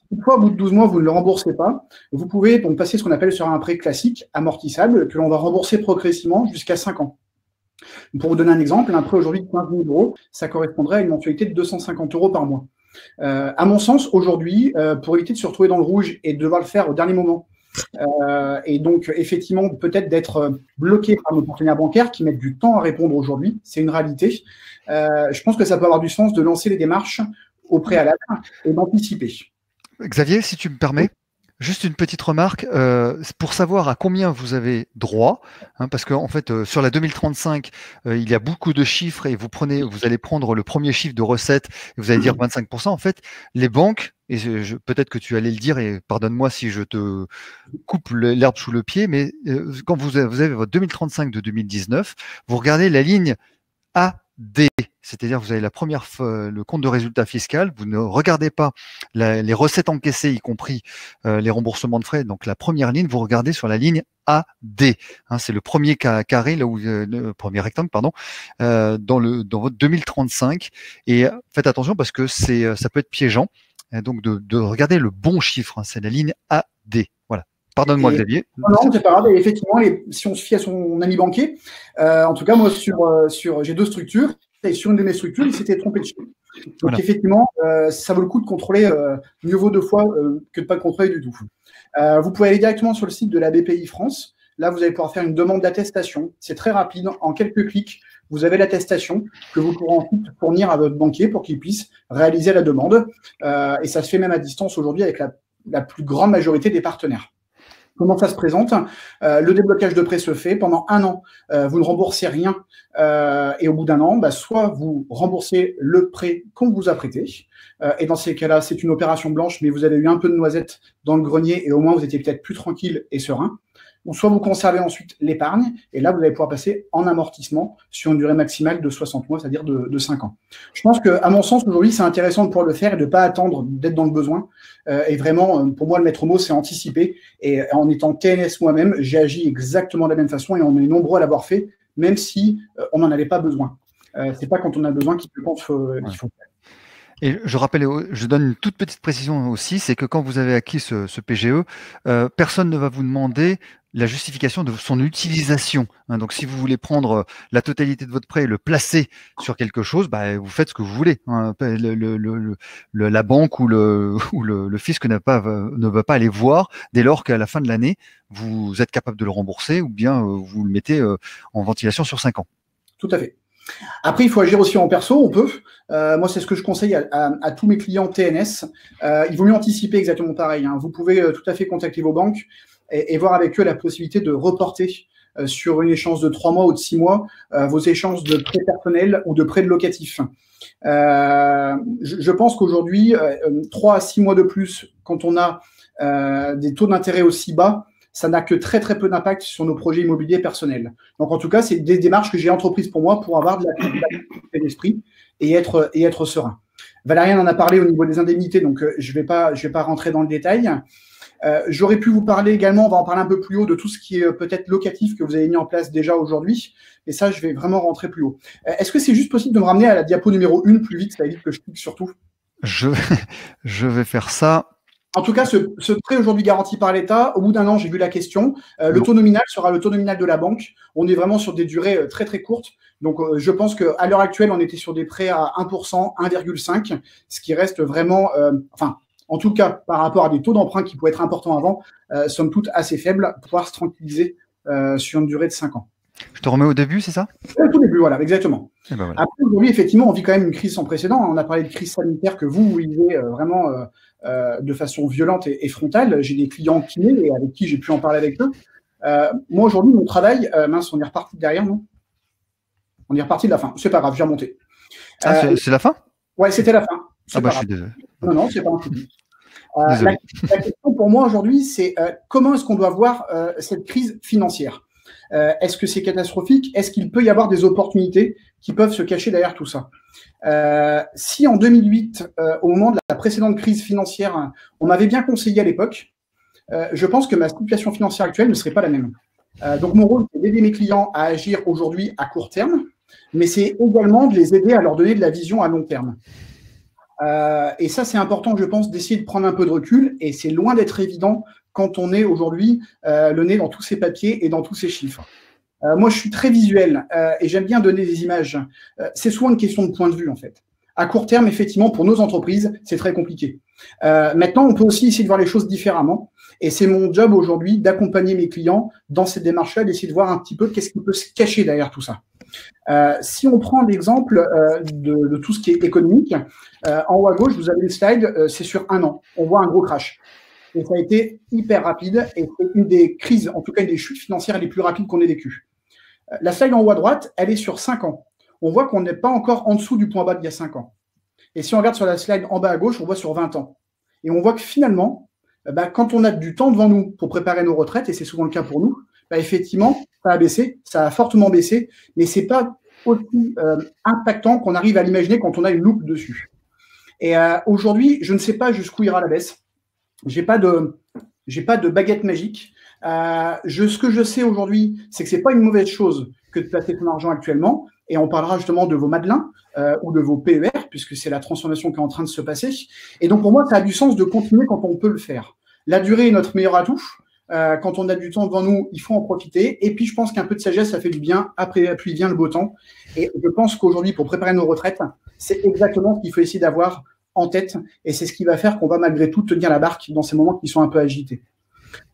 Toutefois, au bout de 12 mois, vous ne le remboursez pas. Vous pouvez donc passer ce qu'on appelle sur un prêt classique, amortissable, que l'on va rembourser progressivement jusqu'à 5 ans. Pour vous donner un exemple, un prêt aujourd'hui de 15 000 €, ça correspondrait à une mensualité de 250 € par mois. À mon sens, aujourd'hui, pour éviter de se retrouver dans le rouge et de devoir le faire au dernier moment, et donc effectivement peut-être d'être bloqué par nos partenaires bancaires qui mettent du temps à répondre aujourd'hui, c'est une réalité. Je pense que ça peut avoir du sens de lancer les démarches au préalable et d'anticiper. Xavier, si tu me permets, juste une petite remarque pour savoir à combien vous avez droit, parce qu'en fait sur la 2035 il y a beaucoup de chiffres et vous allez prendre le premier chiffre de recette et vous allez dire 25%. En fait, les banques, et peut-être que tu allais le dire et pardonne-moi si je te coupe l'herbe sous le pied, mais quand vous avez votre 2035 de 2019, vous regardez la ligne AD, c'est-à-dire vous avez le compte de résultat fiscal, vous ne regardez pas les recettes encaissées, y compris les remboursements de frais. Donc la première ligne, vous regardez sur la ligne AD. C'est le premier carré, là où le premier rectangle, pardon, dans votre 2035. Et faites attention parce que ça peut être piégeant. Donc de regarder le bon chiffre, c'est la ligne AD. Voilà. Pardonne-moi, Xavier. Non, c'est pas grave. Et effectivement, si on se fie à son ami banquier, en tout cas, moi, j'ai 2 structures, et sur une de mes structures, il s'était trompé de chiffre. Donc, voilà. Effectivement, ça vaut le coup de contrôler, mieux vaut 2 fois que de ne pas le contrôler du tout. Vous pouvez aller directement sur le site de la BPI France. Là, vous allez pouvoir faire une demande d'attestation. C'est très rapide. En quelques clics, vous avez l'attestation que vous pourrez ensuite fournir à votre banquier pour qu'il puisse réaliser la demande. Et ça se fait même à distance aujourd'hui avec la plus grande majorité des partenaires. Comment ça se présente? Le déblocage de prêt se fait pendant 1 an. Vous ne remboursez rien et au bout d'1 an, soit vous remboursez le prêt qu'on vous a prêté. Et dans ces cas-là, c'est une opération blanche, mais vous avez eu un peu de noisette dans le grenier et au moins vous étiez peut-être plus tranquille et serein. Ou soit vous conservez ensuite l'épargne et là, vous allez pouvoir passer en amortissement sur une durée maximale de 60 mois, c'est-à-dire de 5 ans. Je pense qu'à mon sens, aujourd'hui, c'est intéressant de pouvoir le faire et de ne pas attendre d'être dans le besoin. Et vraiment, pour moi, le maître mot, c'est anticiper. Et en étant TNS moi-même, j'ai agi exactement de la même façon et on est nombreux à l'avoir fait, même si on n'en avait pas besoin. C'est pas quand on a besoin qu'il faut faire. Et je rappelle, je donne une toute petite précision aussi, c'est que quand vous avez acquis ce PGE, personne ne va vous demander la justification de son utilisation. Donc, si vous voulez prendre la totalité de votre prêt et le placer sur quelque chose, vous faites ce que vous voulez. La banque ou le fisc ne va pas aller voir dès lors qu'à la fin de l'année, vous êtes capable de le rembourser ou bien vous le mettez en ventilation sur 5 ans. Tout à fait. Après, il faut agir aussi en perso, on peut. Moi, c'est ce que je conseille à tous mes clients TNS. Il vaut mieux anticiper exactement pareil. Vous pouvez tout à fait contacter vos banques et voir avec eux la possibilité de reporter sur une échéance de 3 mois ou de 6 mois vos échéances de prêts personnels ou de prêts de locatifs. Je pense qu'aujourd'hui, 3 à 6 mois de plus, quand on a des taux d'intérêt aussi bas, ça n'a que très très peu d'impact sur nos projets immobiliers personnels. Donc en tout cas, c'est des démarches que j'ai entreprises pour moi pour avoir de la tranquillité d'esprit et être serein. Valériane en a parlé au niveau des indemnités, donc je vais pas rentrer dans le détail. J'aurais pu vous parler également, on va en parler un peu plus haut, de tout ce qui est peut-être locatif que vous avez mis en place déjà aujourd'hui. Et ça, je vais vraiment rentrer plus haut. Est-ce que c'est juste possible de me ramener à la diapo numéro 1 plus vite? Ça évite que je clique sur tout. Je vais faire ça. En tout cas, ce prêt aujourd'hui garanti par l'État, au bout d'un an, j'ai vu la question, le taux nominal sera le taux nominal de la banque. On est vraiment sur des durées très, très courtes. Donc, je pense qu'à l'heure actuelle, on était sur des prêts à 1%, 1,5%, ce qui reste vraiment, en tout cas, par rapport à des taux d'emprunt qui pouvaient être importants avant, somme toute assez faibles, pour pouvoir se tranquilliser sur une durée de 5 ans. Je te remets au début, c'est ça? Au tout début, voilà, exactement. Et ben voilà. Après, aujourd'hui, effectivement, on vit quand même une crise sans précédent. On a parlé de crise sanitaire que vous vivez vraiment de façon violente et frontale. J'ai des clients kinés et avec qui j'ai pu en parler avec eux. Moi, aujourd'hui, mon travail, mince, on est reparti derrière, non? On est reparti de la fin. C'est pas grave, j'ai remonté. C'est la fin? Ouais, c'était la fin. Ah bah, je suis désolé. Non, c'est pas un souci. La question pour moi aujourd'hui, c'est comment est-ce qu'on doit voir cette crise financière? Est-ce que c'est catastrophique? Est-ce qu'il peut y avoir des opportunités qui peuvent se cacher derrière tout ça? Si en 2008, au moment de la précédente crise financière, on m'avait bien conseillé à l'époque, je pense que ma situation financière actuelle ne serait pas la même. Donc mon rôle, c'est d'aider mes clients à agir aujourd'hui à court terme, mais c'est également de les aider à leur donner de la vision à long terme. Et ça, c'est important, je pense, d'essayer de prendre un peu de recul, et c'est loin d'être évident quand on est aujourd'hui le nez dans tous ces papiers et dans tous ces chiffres. Moi, je suis très visuel et j'aime bien donner des images. C'est souvent une question de point de vue, en fait. À court terme, effectivement, pour nos entreprises, c'est très compliqué. Maintenant, on peut aussi essayer de voir les choses différemment. Et c'est mon job aujourd'hui d'accompagner mes clients dans cette démarche-là, d'essayer de voir un petit peu qu'est-ce qui peut se cacher derrière tout ça. Si on prend l'exemple de tout ce qui est économique, en haut à gauche, vous avez le slide, c'est sur 1 an. On voit un gros crash. Et ça a été hyper rapide et c'est une des crises, en tout cas une des chutes financières les plus rapides qu'on ait vécues. La slide en haut à droite, elle est sur 5 ans. On voit qu'on n'est pas encore en dessous du point bas d'il y a 5 ans. Et si on regarde sur la slide en bas à gauche, on voit sur 20 ans. Et on voit que finalement, quand on a du temps devant nous pour préparer nos retraites, et c'est souvent le cas pour nous, effectivement, ça a baissé, ça a fortement baissé, mais ce n'est pas aussi impactant qu'on arrive à l'imaginer quand on a une loupe dessus. Et aujourd'hui, je ne sais pas jusqu'où ira la baisse. J'ai pas de baguette magique. Ce que je sais aujourd'hui, c'est que c'est pas une mauvaise chose que de placer son argent actuellement. Et on parlera justement de vos Madelins ou de vos PER, puisque c'est la transformation qui est en train de se passer. Et donc pour moi, ça a du sens de continuer quand on peut le faire. La durée est notre meilleur atout. Quand on a du temps devant nous, il faut en profiter. Et puis je pense qu'un peu de sagesse, ça fait du bien. Après, puis vient le beau temps. Et je pense qu'aujourd'hui, pour préparer nos retraites, c'est exactement ce qu'il faut essayer d'avoir en tête, et c'est ce qui va faire qu'on va malgré tout tenir la barque dans ces moments qui sont un peu agités.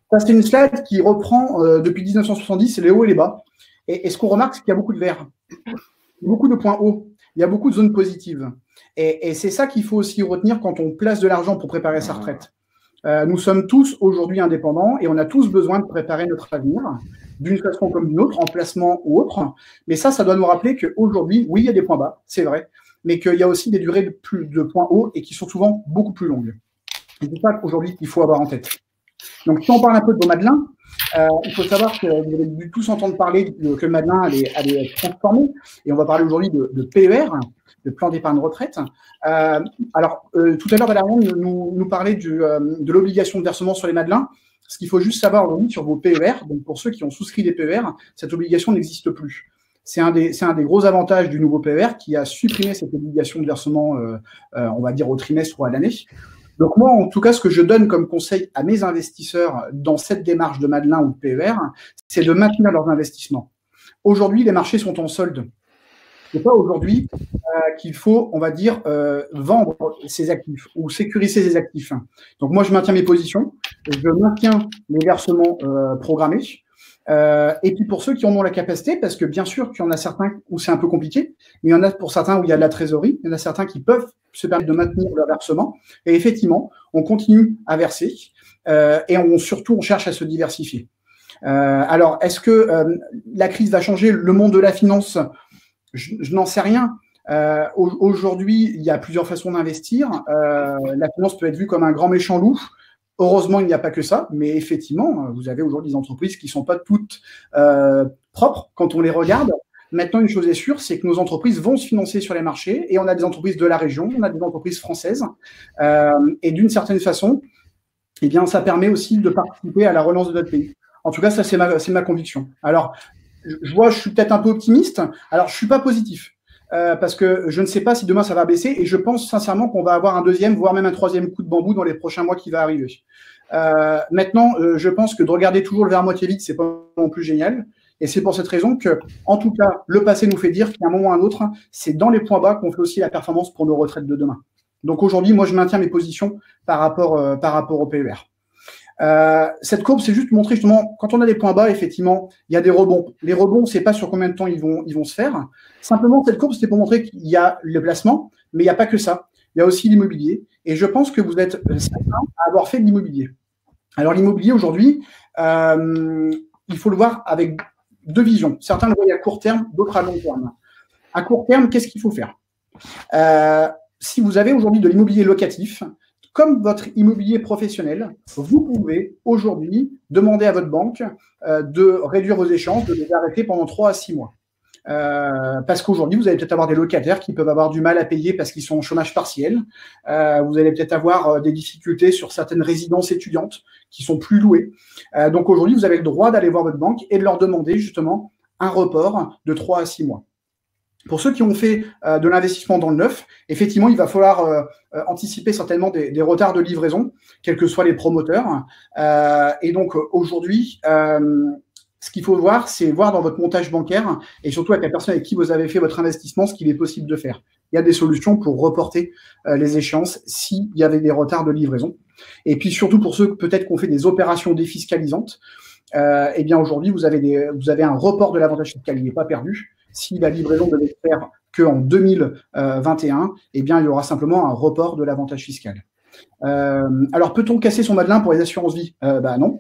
Ça, c'est une slide qui reprend depuis 1970 les hauts et les bas, et ce qu'on remarque, c'est qu'il y a beaucoup de verts, beaucoup de points hauts, il y a beaucoup de zones positives, et c'est ça qu'il faut aussi retenir quand on place de l'argent pour préparer sa retraite. Nous sommes tous aujourd'hui indépendants, et on a tous besoin de préparer notre avenir, d'une façon comme d'une autre, en placement ou autre, mais ça doit nous rappeler qu'aujourd'hui, oui, il y a des points bas, c'est vrai, mais qu'il y a aussi des durées de points hauts et qui sont souvent beaucoup plus longues. C'est ça qu'aujourd'hui qu'il faut avoir en tête. Donc, si on parle un peu de vos Madelins, il faut savoir que vous avez dû tous entendre parler que le Madelin allait être transformé, et on va parler aujourd'hui de PER, de plan d'épargne retraite. Tout à l'heure, Valériane nous parlait de l'obligation de versement sur les Madelins. Ce qu'il faut juste savoir aujourd'hui sur vos PER, donc pour ceux qui ont souscrit des PER, cette obligation n'existe plus. C'est un des gros avantages du nouveau PER qui a supprimé cette obligation de versement, on va dire, au trimestre ou à l'année. Donc moi, en tout cas, ce que je donne comme conseil à mes investisseurs dans cette démarche de Madelin ou de PER, c'est de maintenir leurs investissements. Aujourd'hui, les marchés sont en solde. Ce n'est pas aujourd'hui qu'il faut, on va dire, vendre ses actifs ou sécuriser ses actifs. Donc moi, je maintiens mes positions, je maintiens les versements programmés. Et puis pour ceux qui en ont la capacité, parce que bien sûr qu'il y en a certains où c'est un peu compliqué, mais il y en a pour certains où il y a de la trésorerie, il y en a certains qui peuvent se permettre de maintenir leur versement. Et effectivement, on continue à verser et surtout on cherche à se diversifier. Alors, est-ce que la crise va changer le monde de la finance? Je n'en sais rien. Aujourd'hui, il y a plusieurs façons d'investir. La finance peut être vue comme un grand méchant loup. Heureusement, il n'y a pas que ça, mais effectivement, vous avez aujourd'hui des entreprises qui ne sont pas toutes propres quand on les regarde. Maintenant, une chose est sûre, c'est que nos entreprises vont se financer sur les marchés, et on a des entreprises de la région, on a des entreprises françaises, et d'une certaine façon, eh bien, ça permet aussi de participer à la relance de notre pays. En tout cas, ça, c'est ma conviction. Alors, je suis peut-être un peu optimiste. Alors, je suis pas positif. Parce que je ne sais pas si demain ça va baisser, et je pense sincèrement qu'on va avoir un deuxième, voire même un troisième coup de bambou dans les prochains mois qui va arriver. Maintenant, je pense que de regarder toujours le verre à moitié vide, c'est pas non plus génial. Et c'est pour cette raison que, en tout cas, le passé nous fait dire qu'à un moment ou à un autre, c'est dans les points bas qu'on fait aussi la performance pour nos retraites de demain. Donc aujourd'hui, moi, je maintiens mes positions par rapport au PER. Cette courbe, c'est juste montrer justement, quand on a des points bas, effectivement, il y a des rebonds. Les rebonds, on ne sait pas sur combien de temps ils vont se faire. Simplement, cette courbe, c'était pour montrer qu'il y a le placement, mais il n'y a pas que ça. Il y a aussi l'immobilier. Et je pense que vous êtes certains à avoir fait de l'immobilier. Alors, l'immobilier, aujourd'hui, il faut le voir avec deux visions. Certains le voient à court terme, d'autres à long terme. À court terme, qu'est-ce qu'il faut faire? Si vous avez aujourd'hui de l'immobilier locatif, comme votre immobilier professionnel, vous pouvez aujourd'hui demander à votre banque de réduire vos échéances, de les arrêter pendant 3 à 6 mois. Parce qu'aujourd'hui, vous allez peut-être avoir des locataires qui peuvent avoir du mal à payer parce qu'ils sont au chômage partiel. Vous allez peut-être avoir des difficultés sur certaines résidences étudiantes qui sont plus louées. Donc aujourd'hui, vous avez le droit d'aller voir votre banque et de leur demander justement un report de 3 à 6 mois. Pour ceux qui ont fait de l'investissement dans le neuf, effectivement, il va falloir anticiper certainement des retards de livraison, quels que soient les promoteurs. Et donc, aujourd'hui, ce qu'il faut voir, c'est voir dans votre montage bancaire et surtout avec la personne avec qui vous avez fait votre investissement ce qu'il est possible de faire. Il y a des solutions pour reporter les échéances s'il y avait des retards de livraison. Et puis surtout pour ceux peut-être qui ont fait des opérations défiscalisantes, eh bien aujourd'hui, vous avez un report de l'avantage fiscal, il n'est pas perdu. Si la livraison devait se faire qu'en 2021, eh bien, il y aura simplement un report de l'avantage fiscal. Alors, peut-on casser son Madelin pour les assurances vie? Non,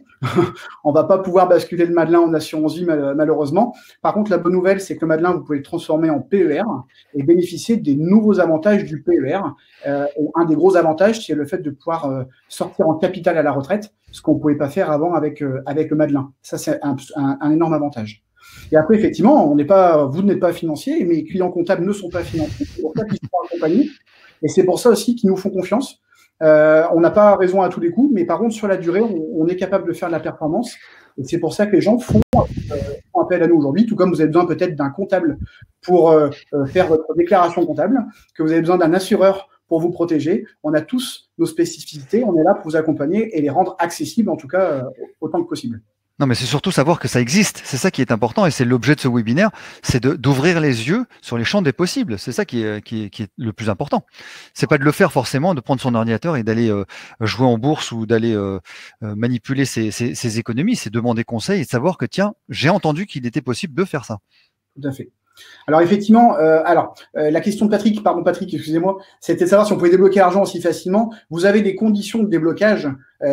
on va pas pouvoir basculer le Madelin en assurance vie malheureusement. Par contre, la bonne nouvelle, c'est que le Madelin, vous pouvez le transformer en PER et bénéficier des nouveaux avantages du PER. Et un des gros avantages, c'est le fait de pouvoir sortir en capital à la retraite, ce qu'on ne pouvait pas faire avant avec le Madelin. Ça, c'est un énorme avantage. Et après, effectivement, vous n'êtes pas financier, mes clients comptables ne sont pas financiers. C'est pour ça qu'ils sont accompagnés. Et c'est pour ça aussi qu'ils nous font confiance. On n'a pas raison à tous les coups, mais par contre, sur la durée, on est capable de faire de la performance. Et c'est pour ça que les gens font appel à nous aujourd'hui, tout comme vous avez besoin peut-être d'un comptable pour faire votre déclaration comptable, que vous avez besoin d'un assureur pour vous protéger. On a tous nos spécificités. On est là pour vous accompagner et les rendre accessibles, en tout cas, autant que possible. Non, mais c'est surtout savoir que ça existe. C'est ça qui est important et c'est l'objet de ce webinaire, c'est d'ouvrir les yeux sur les champs des possibles. C'est ça qui est le plus important. C'est pas de le faire forcément, de prendre son ordinateur et d'aller jouer en bourse ou d'aller manipuler ses économies. C'est demander conseil et de savoir que tiens, j'ai entendu qu'il était possible de faire ça. Tout à fait. Alors effectivement, la question de Patrick, excusez-moi, c'était de savoir si on pouvait débloquer l'argent aussi facilement. Vous avez des conditions de déblocage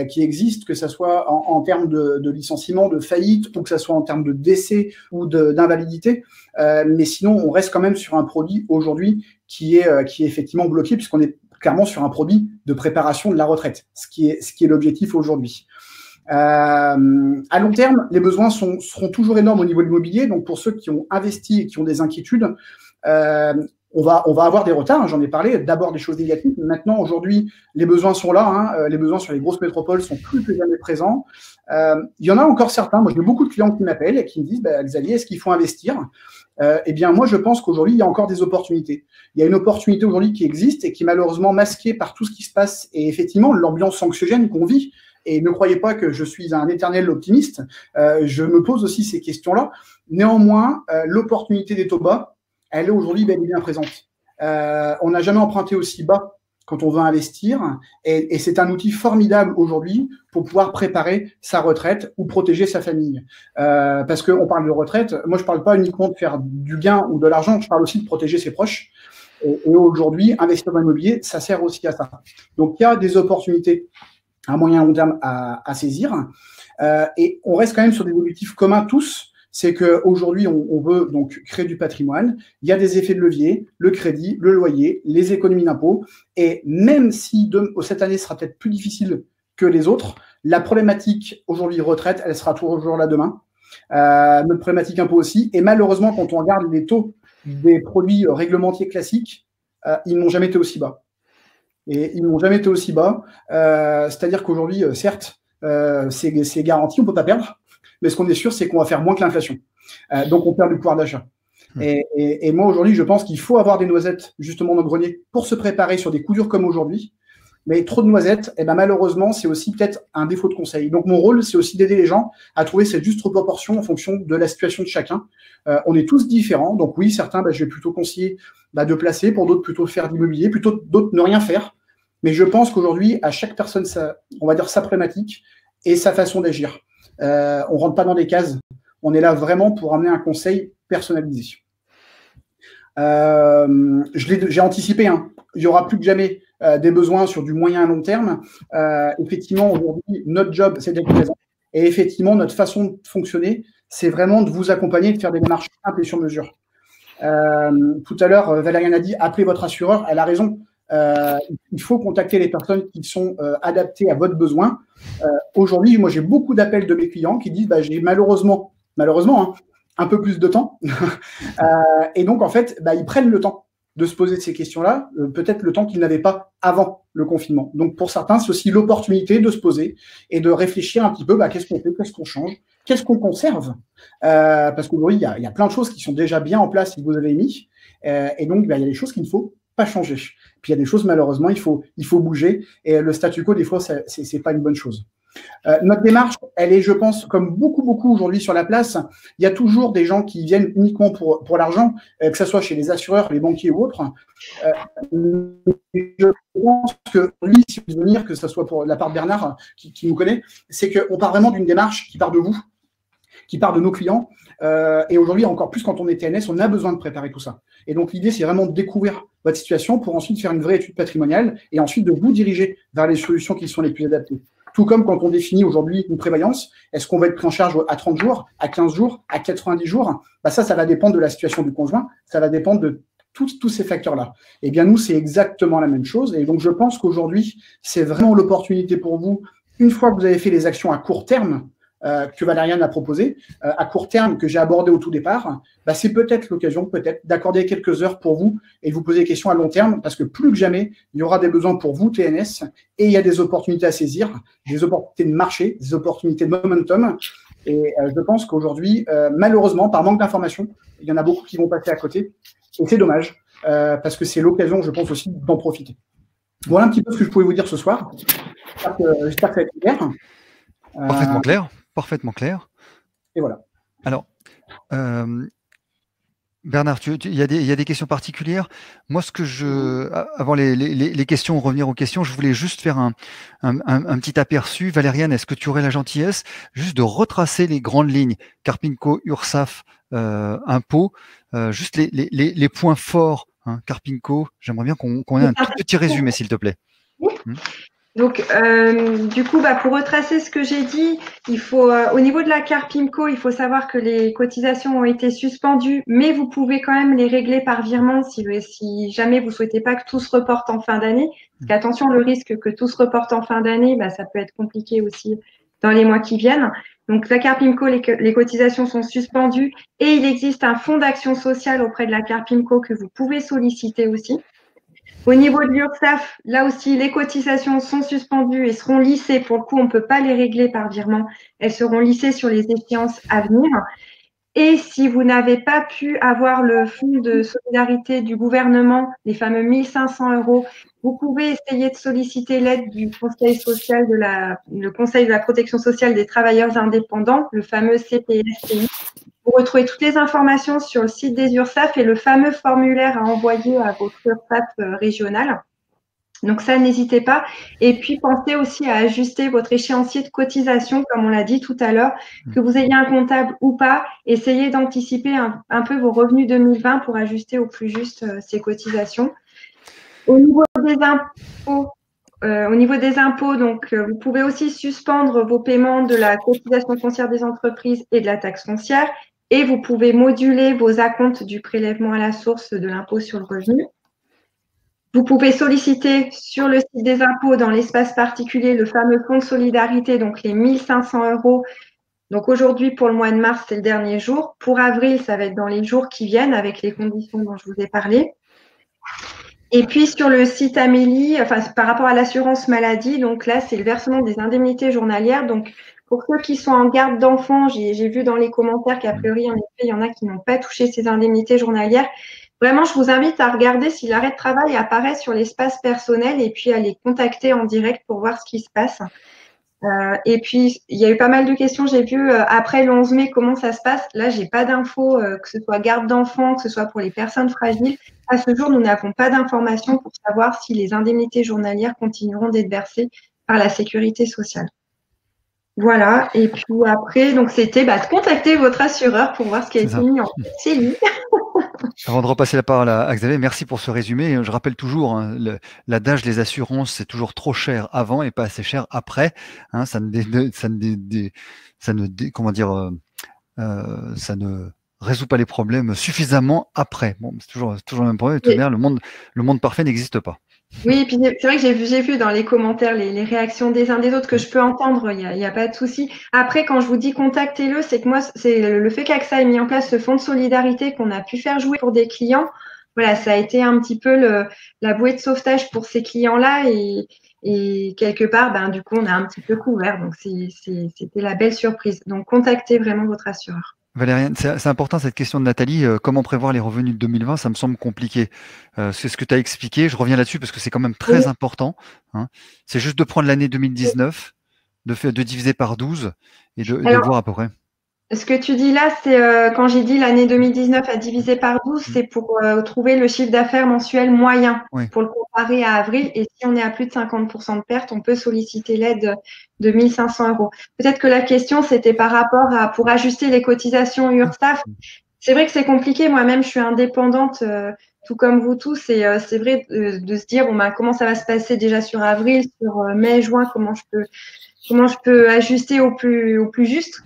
qui existent, que ce soit en termes de licenciement, de faillite, ou que ce soit en termes de décès ou d'invalidité. Mais sinon, on reste quand même sur un produit aujourd'hui qui est effectivement bloqué, puisqu'on est clairement sur un produit de préparation de la retraite, ce qui est l'objectif aujourd'hui. À long terme, les besoins seront toujours énormes au niveau de l'immobilier. Donc, pour ceux qui ont investi et qui ont des inquiétudes, on va avoir des retards. J'en ai parlé. D'abord des choses négatives. Maintenant, aujourd'hui, les besoins sont là. Les besoins sur les grosses métropoles sont plus que jamais présents. Il y en a encore certains. Moi, j'ai beaucoup de clients qui m'appellent et qui me disent Xavier, est-ce qu'il faut investir? Eh bien, moi, je pense qu'aujourd'hui, il y a encore des opportunités. Il y a une opportunité aujourd'hui qui existe et qui est malheureusement masquée par tout ce qui se passe et effectivement l'ambiance anxiogène qu'on vit. Et ne croyez pas que je suis un éternel optimiste. Je me pose aussi ces questions-là. Néanmoins, l'opportunité des taux bas, elle est aujourd'hui bel et bien présente. On n'a jamais emprunté aussi bas quand on veut investir. Et c'est un outil formidable aujourd'hui pour pouvoir préparer sa retraite ou protéger sa famille. Parce qu'on parle de retraite. Moi, je ne parle pas uniquement de faire du gain ou de l'argent. Je parle aussi de protéger ses proches. Et aujourd'hui, investir dans l'immobilier, ça sert aussi à ça. Donc, il y a des opportunités à moyen et long terme à saisir. Et on reste quand même sur des objectifs communs tous. C'est qu'aujourd'hui, on veut donc créer du patrimoine. Il y a des effets de levier, le crédit, le loyer, les économies d'impôts. Et même si cette année sera peut-être plus difficile que les autres, la problématique aujourd'hui retraite, elle sera toujours là demain. Notre problématique impôt aussi. Et malheureusement, quand on regarde les taux des produits réglementiers classiques, ils n'ont jamais été aussi bas. Et ils n'ont jamais été aussi bas. C'est-à-dire qu'aujourd'hui, certes, c'est garanti, on ne peut pas perdre. Mais ce qu'on est sûr, c'est qu'on va faire moins que l'inflation. Donc, on perd du pouvoir d'achat. Et moi, aujourd'hui, je pense qu'il faut avoir des noisettes, justement, dans le grenier pour se préparer sur des coups durs comme aujourd'hui. Mais trop de noisettes, malheureusement, c'est aussi peut-être un défaut de conseil. Donc, mon rôle, c'est aussi d'aider les gens à trouver cette juste proportion en fonction de la situation de chacun. On est tous différents. Donc, oui, certains, je vais plutôt conseiller de placer, pour d'autres, plutôt faire de l'immobilier, plutôt d'autres, ne rien faire. Mais je pense qu'aujourd'hui, à chaque personne, on va dire sa problématique et sa façon d'agir. On ne rentre pas dans des cases. On est là vraiment pour amener un conseil personnalisé. J'ai anticipé, il y aura plus que jamais des besoins sur du moyen à long terme. Effectivement, aujourd'hui, notre job, c'est d'être présent. Et effectivement, notre façon de fonctionner, c'est vraiment de vous accompagner, de faire des démarches simples et sur mesure. Tout à l'heure, Valériane a dit, appelez votre assureur. Elle a raison. Il faut contacter les personnes qui sont adaptées à votre besoin. Aujourd'hui, moi, j'ai beaucoup d'appels de mes clients qui disent j'ai malheureusement, un peu plus de temps. Et donc, en fait, ils prennent le temps de se poser ces questions-là, peut-être le temps qu'ils n'avaient pas avant le confinement. Donc, pour certains, c'est aussi l'opportunité de se poser et de réfléchir un petit peu, qu'est-ce qu'on fait, qu'est-ce qu'on change, qu'est-ce qu'on conserve. Parce qu'aujourd'hui, il y a plein de choses qui sont déjà bien en place, si vous avez mis. Et donc, il y a des choses qu'il ne faut pas changer. Puis il y a des choses, malheureusement, il faut bouger. Et le statu quo, des fois, c'est pas une bonne chose. Notre démarche, elle est, je pense, comme beaucoup aujourd'hui sur la place. Il y a toujours des gens qui viennent uniquement pour l'argent, que ce soit chez les assureurs, les banquiers ou autres. Je pense que lui, si vous venir, que ce soit pour la part de Bernard, qui nous connaît, c'est qu'on part vraiment d'une démarche qui part de vous, qui part de nos clients. Et aujourd'hui, encore plus quand on est TNS, on a besoin de préparer tout ça. Et donc, l'idée, c'est vraiment de découvrir votre situation pour ensuite faire une vraie étude patrimoniale et ensuite de vous diriger vers les solutions qui sont les plus adaptées. Tout comme quand on définit aujourd'hui une prévoyance, est-ce qu'on va être pris en charge à 30 jours, à 15 jours, à 90 jours? Ça va dépendre de la situation du conjoint, ça va dépendre de tous ces facteurs-là. Eh bien, nous, c'est exactement la même chose. Et donc, je pense qu'aujourd'hui, c'est vraiment l'opportunité pour vous, une fois que vous avez fait les actions à court terme, que Valériane a proposé, à court terme, que j'ai abordé au tout départ, c'est peut-être l'occasion, peut-être, d'accorder quelques heures pour vous et de vous poser des questions à long terme, parce que plus que jamais, il y aura des besoins pour vous, TNS, et il y a des opportunités à saisir, des opportunités de marché, des opportunités de momentum. Et je pense qu'aujourd'hui, malheureusement, par manque d'informations, il y en a beaucoup qui vont passer à côté. Et c'est dommage, parce que c'est l'occasion, je pense aussi, d'en profiter. Voilà un petit peu ce que je pouvais vous dire ce soir. J'espère que ça va être clair. Parfaitement clair. Parfaitement clair. Et voilà. Alors, Bernard, il y a des questions particulières. Moi, avant les questions, revenir aux questions, je voulais juste faire un petit aperçu. Valériane, est-ce que tu aurais la gentillesse juste de retracer les grandes lignes, Carpinco, URSSAF, impôts, juste les points forts, Carpinco. J'aimerais bien qu'on ait un tout petit résumé, s'il te plaît. Donc, du coup, pour retracer ce que j'ai dit, il faut, au niveau de la Carpinco, il faut savoir que les cotisations ont été suspendues, mais vous pouvez quand même les régler par virement si jamais vous souhaitez pas que tout se reporte en fin d'année. Parce qu'attention, le risque que tout se reporte en fin d'année, ça peut être compliqué aussi dans les mois qui viennent. Donc, la Carpinco, les cotisations sont suspendues et il existe un fonds d'action sociale auprès de la Carpinco que vous pouvez solliciter aussi. Au niveau de l'URSSAF, là aussi, les cotisations sont suspendues et seront lissées. Pour le coup, on ne peut pas les régler par virement. Elles seront lissées sur les échéances à venir. Et si vous n'avez pas pu avoir le fonds de solidarité du gouvernement, les fameux 1 500 €, vous pouvez essayer de solliciter l'aide du Conseil social le Conseil de la protection sociale des travailleurs indépendants, le fameux CPSTI. Vous retrouvez toutes les informations sur le site des URSSAF et le fameux formulaire à envoyer à votre URSSAF régional. Donc ça, n'hésitez pas. Et puis, pensez aussi à ajuster votre échéancier de cotisation, comme on l'a dit tout à l'heure, que vous ayez un comptable ou pas. Essayez d'anticiper un peu vos revenus 2020 pour ajuster au plus juste ces cotisations. Au niveau des impôts, au niveau des impôts, donc vous pouvez aussi suspendre vos paiements de la cotisation foncière des entreprises et de la taxe foncière, et vous pouvez moduler vos acomptes du prélèvement à la source de l'impôt sur le revenu. Vous pouvez solliciter sur le site des impôts, dans l'espace particulier, le fameux fonds de solidarité, donc les 1 500 €. Donc aujourd'hui, pour le mois de mars, c'est le dernier jour. Pour avril, ça va être dans les jours qui viennent, avec les conditions dont je vous ai parlé. Et puis sur le site Amélie, enfin par rapport à l'assurance maladie, donc là, c'est le versement des indemnités journalières. Donc pour ceux qui sont en garde d'enfants, j'ai vu dans les commentaires qu'a priori, en effet, il y en a qui n'ont pas touché ces indemnités journalières. Vraiment, je vous invite à regarder si l'arrêt de travail apparaît sur l'espace personnel et puis à les contacter en direct pour voir ce qui se passe. Et puis, il y a eu pas mal de questions. J'ai vu après le 11 mai comment ça se passe. Là, j'ai pas d'infos, que ce soit garde d'enfants, que ce soit pour les personnes fragiles. À ce jour, nous n'avons pas d'informations pour savoir si les indemnités journalières continueront d'être versées par la sécurité sociale. Voilà. Et puis après, donc c'était de contacter votre assureur pour voir ce qui a été mis en place. C'est lui. Avant de repasser la parole à Xavier, merci pour ce résumé. Je rappelle toujours, l'adage des assurances, c'est toujours trop cher avant et pas assez cher après. Ça ne résout pas les problèmes suffisamment après. Bon, c'est toujours le même problème. Le monde parfait n'existe pas. Oui, et puis c'est vrai que j'ai vu dans les commentaires les réactions des uns des autres que je peux entendre, il y a pas de souci. Après, quand je vous dis contactez-le, c'est que moi, c'est le fait qu'AXA ait mis en place ce fonds de solidarité qu'on a pu faire jouer pour des clients. Voilà, ça a été un petit peu la bouée de sauvetage pour ces clients-là et quelque part, du coup, on a un petit peu couvert. Donc, c'était la belle surprise. Donc, contactez vraiment votre assureur. Valériane, c'est important cette question de Nathalie. Comment prévoir les revenus de 2020? Ça me semble compliqué. C'est ce que tu as expliqué. Je reviens là-dessus parce que c'est quand même très important. C'est juste de prendre l'année 2019, de diviser par 12 et de voir à peu près. Ce que tu dis là, c'est quand j'ai dit l'année 2019 à diviser par 12, c'est pour trouver le chiffre d'affaires mensuel moyen, pour le comparer à avril. Et si on est à plus de 50% de perte, on peut solliciter l'aide de 1 500 €. Peut-être que la question, c'était par rapport pour ajuster les cotisations URSSAF. C'est vrai que c'est compliqué. Moi-même, je suis indépendante, tout comme vous tous. Et c'est vrai de se dire, comment ça va se passer déjà sur avril, sur mai, juin, comment je peux ajuster au plus juste.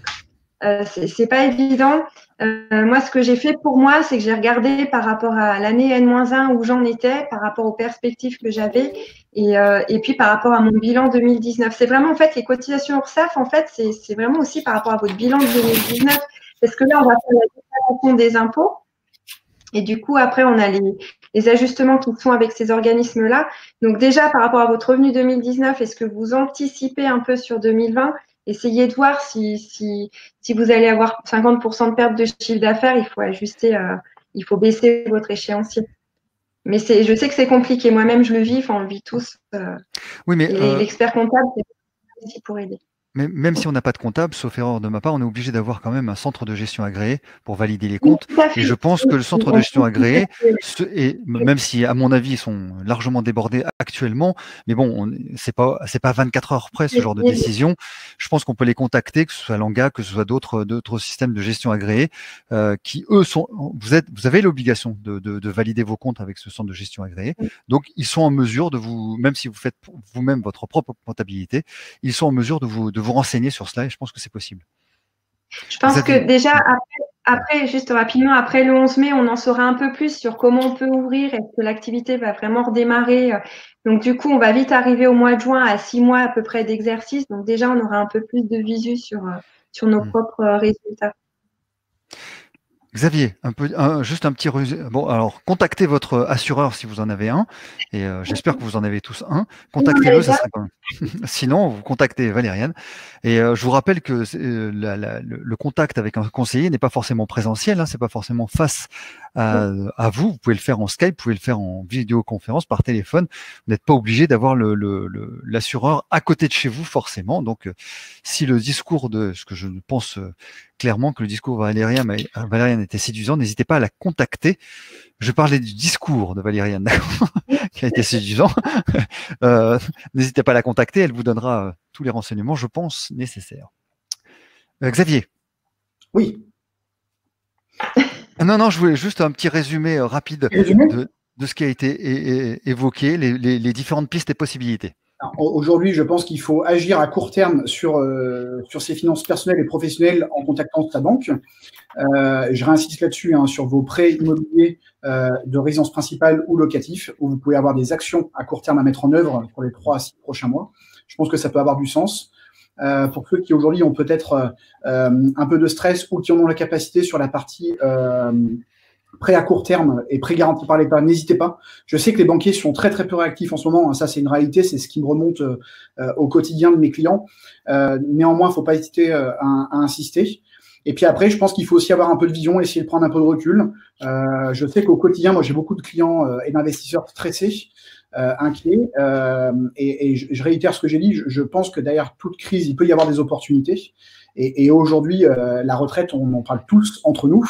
C'est pas évident. Moi, ce que j'ai fait pour moi, c'est que j'ai regardé par rapport à l'année N-1 où j'en étais, par rapport aux perspectives que j'avais, et puis par rapport à mon bilan 2019. C'est vraiment, en fait, les cotisations URSSAF, en fait, c'est vraiment aussi par rapport à votre bilan de 2019. Parce que là, on va faire la déclaration des impôts. Et du coup, après, on a les ajustements qui sont avec ces organismes-là. Donc déjà, par rapport à votre revenu 2019, est-ce que vous anticipez un peu sur 2020 ? Essayez de voir si vous allez avoir 50% de perte de chiffre d'affaires, il faut ajuster, il faut baisser votre échéancier. Mais je sais que c'est compliqué. Moi-même, je le vis, on le vit tous. Oui, mais l'expert comptable, c'est ici pour aider. Mais même si on n'a pas de comptable, sauf erreur de ma part, on est obligé d'avoir quand même un centre de gestion agréé pour valider les comptes. Et je pense que le centre de gestion agréé, même si à mon avis ils sont largement débordés actuellement, mais bon, c'est pas 24 heures près ce genre de décision. Je pense qu'on peut les contacter, que ce soit Langa, que ce soit d'autres systèmes de gestion agréés, qui eux vous avez l'obligation de valider vos comptes avec ce centre de gestion agréé. Donc ils sont en mesure de même si vous faites vous-même votre propre comptabilité, ils sont en mesure de vous renseigner sur cela et je pense que c'est possible. Je pense que déjà, après, juste rapidement, après le 11 mai, on en saura un peu plus sur comment on peut ouvrir. Est-ce que l'activité va vraiment redémarrer? Donc, du coup, on va vite arriver au mois de juin à 6 mois à peu près d'exercice. Donc, déjà, on aura un peu plus de visu sur nos propres résultats. Xavier, juste un petit résumé. Bon, alors, contactez votre assureur si vous en avez un, et j'espère que vous en avez tous un. Contactez-le, ça serait pas mal. Sinon, vous contactez Valériane. Et je vous rappelle que le contact avec un conseiller n'est pas forcément présentiel, c'est pas forcément face à vous. Vous pouvez le faire en Skype, vous pouvez le faire en vidéoconférence, par téléphone. Vous n'êtes pas obligé d'avoir l'assureur à côté de chez vous forcément. Donc, si le discours ce que je pense clairement que le discours Valériane était séduisant, n'hésitez pas à la contacter. Je parlais du discours de Valériane, qui a été séduisant. N'hésitez pas à la contacter, elle vous donnera tous les renseignements, je pense, nécessaires. Xavier. Oui. Non, je voulais juste un petit résumé rapide de ce qui a été évoqué, les différentes pistes et possibilités. Aujourd'hui, je pense qu'il faut agir à court terme sur ses finances personnelles et professionnelles en contactant sa banque. Je réinsiste là-dessus, sur vos prêts immobiliers de résidence principale ou locatif, où vous pouvez avoir des actions à court terme à mettre en œuvre pour les 3 à 6 prochains mois. Je pense que ça peut avoir du sens. Pour ceux qui aujourd'hui ont peut-être un peu de stress ou qui en ont la capacité sur la partie prêt à court terme et prêt garanti par l'État, n'hésitez pas. Je sais que les banquiers sont très très peu réactifs en ce moment. Ça, c'est une réalité, c'est ce qui me remonte au quotidien de mes clients. Néanmoins, il ne faut pas hésiter à insister. Et puis après, je pense qu'il faut aussi avoir un peu de vision, essayer de prendre un peu de recul. Je sais qu'au quotidien, moi, j'ai beaucoup de clients et d'investisseurs stressés, inquiets. Et je réitère ce que j'ai dit. Je pense que derrière toute crise, il peut y avoir des opportunités. Et aujourd'hui, la retraite, on en parle tous entre nous.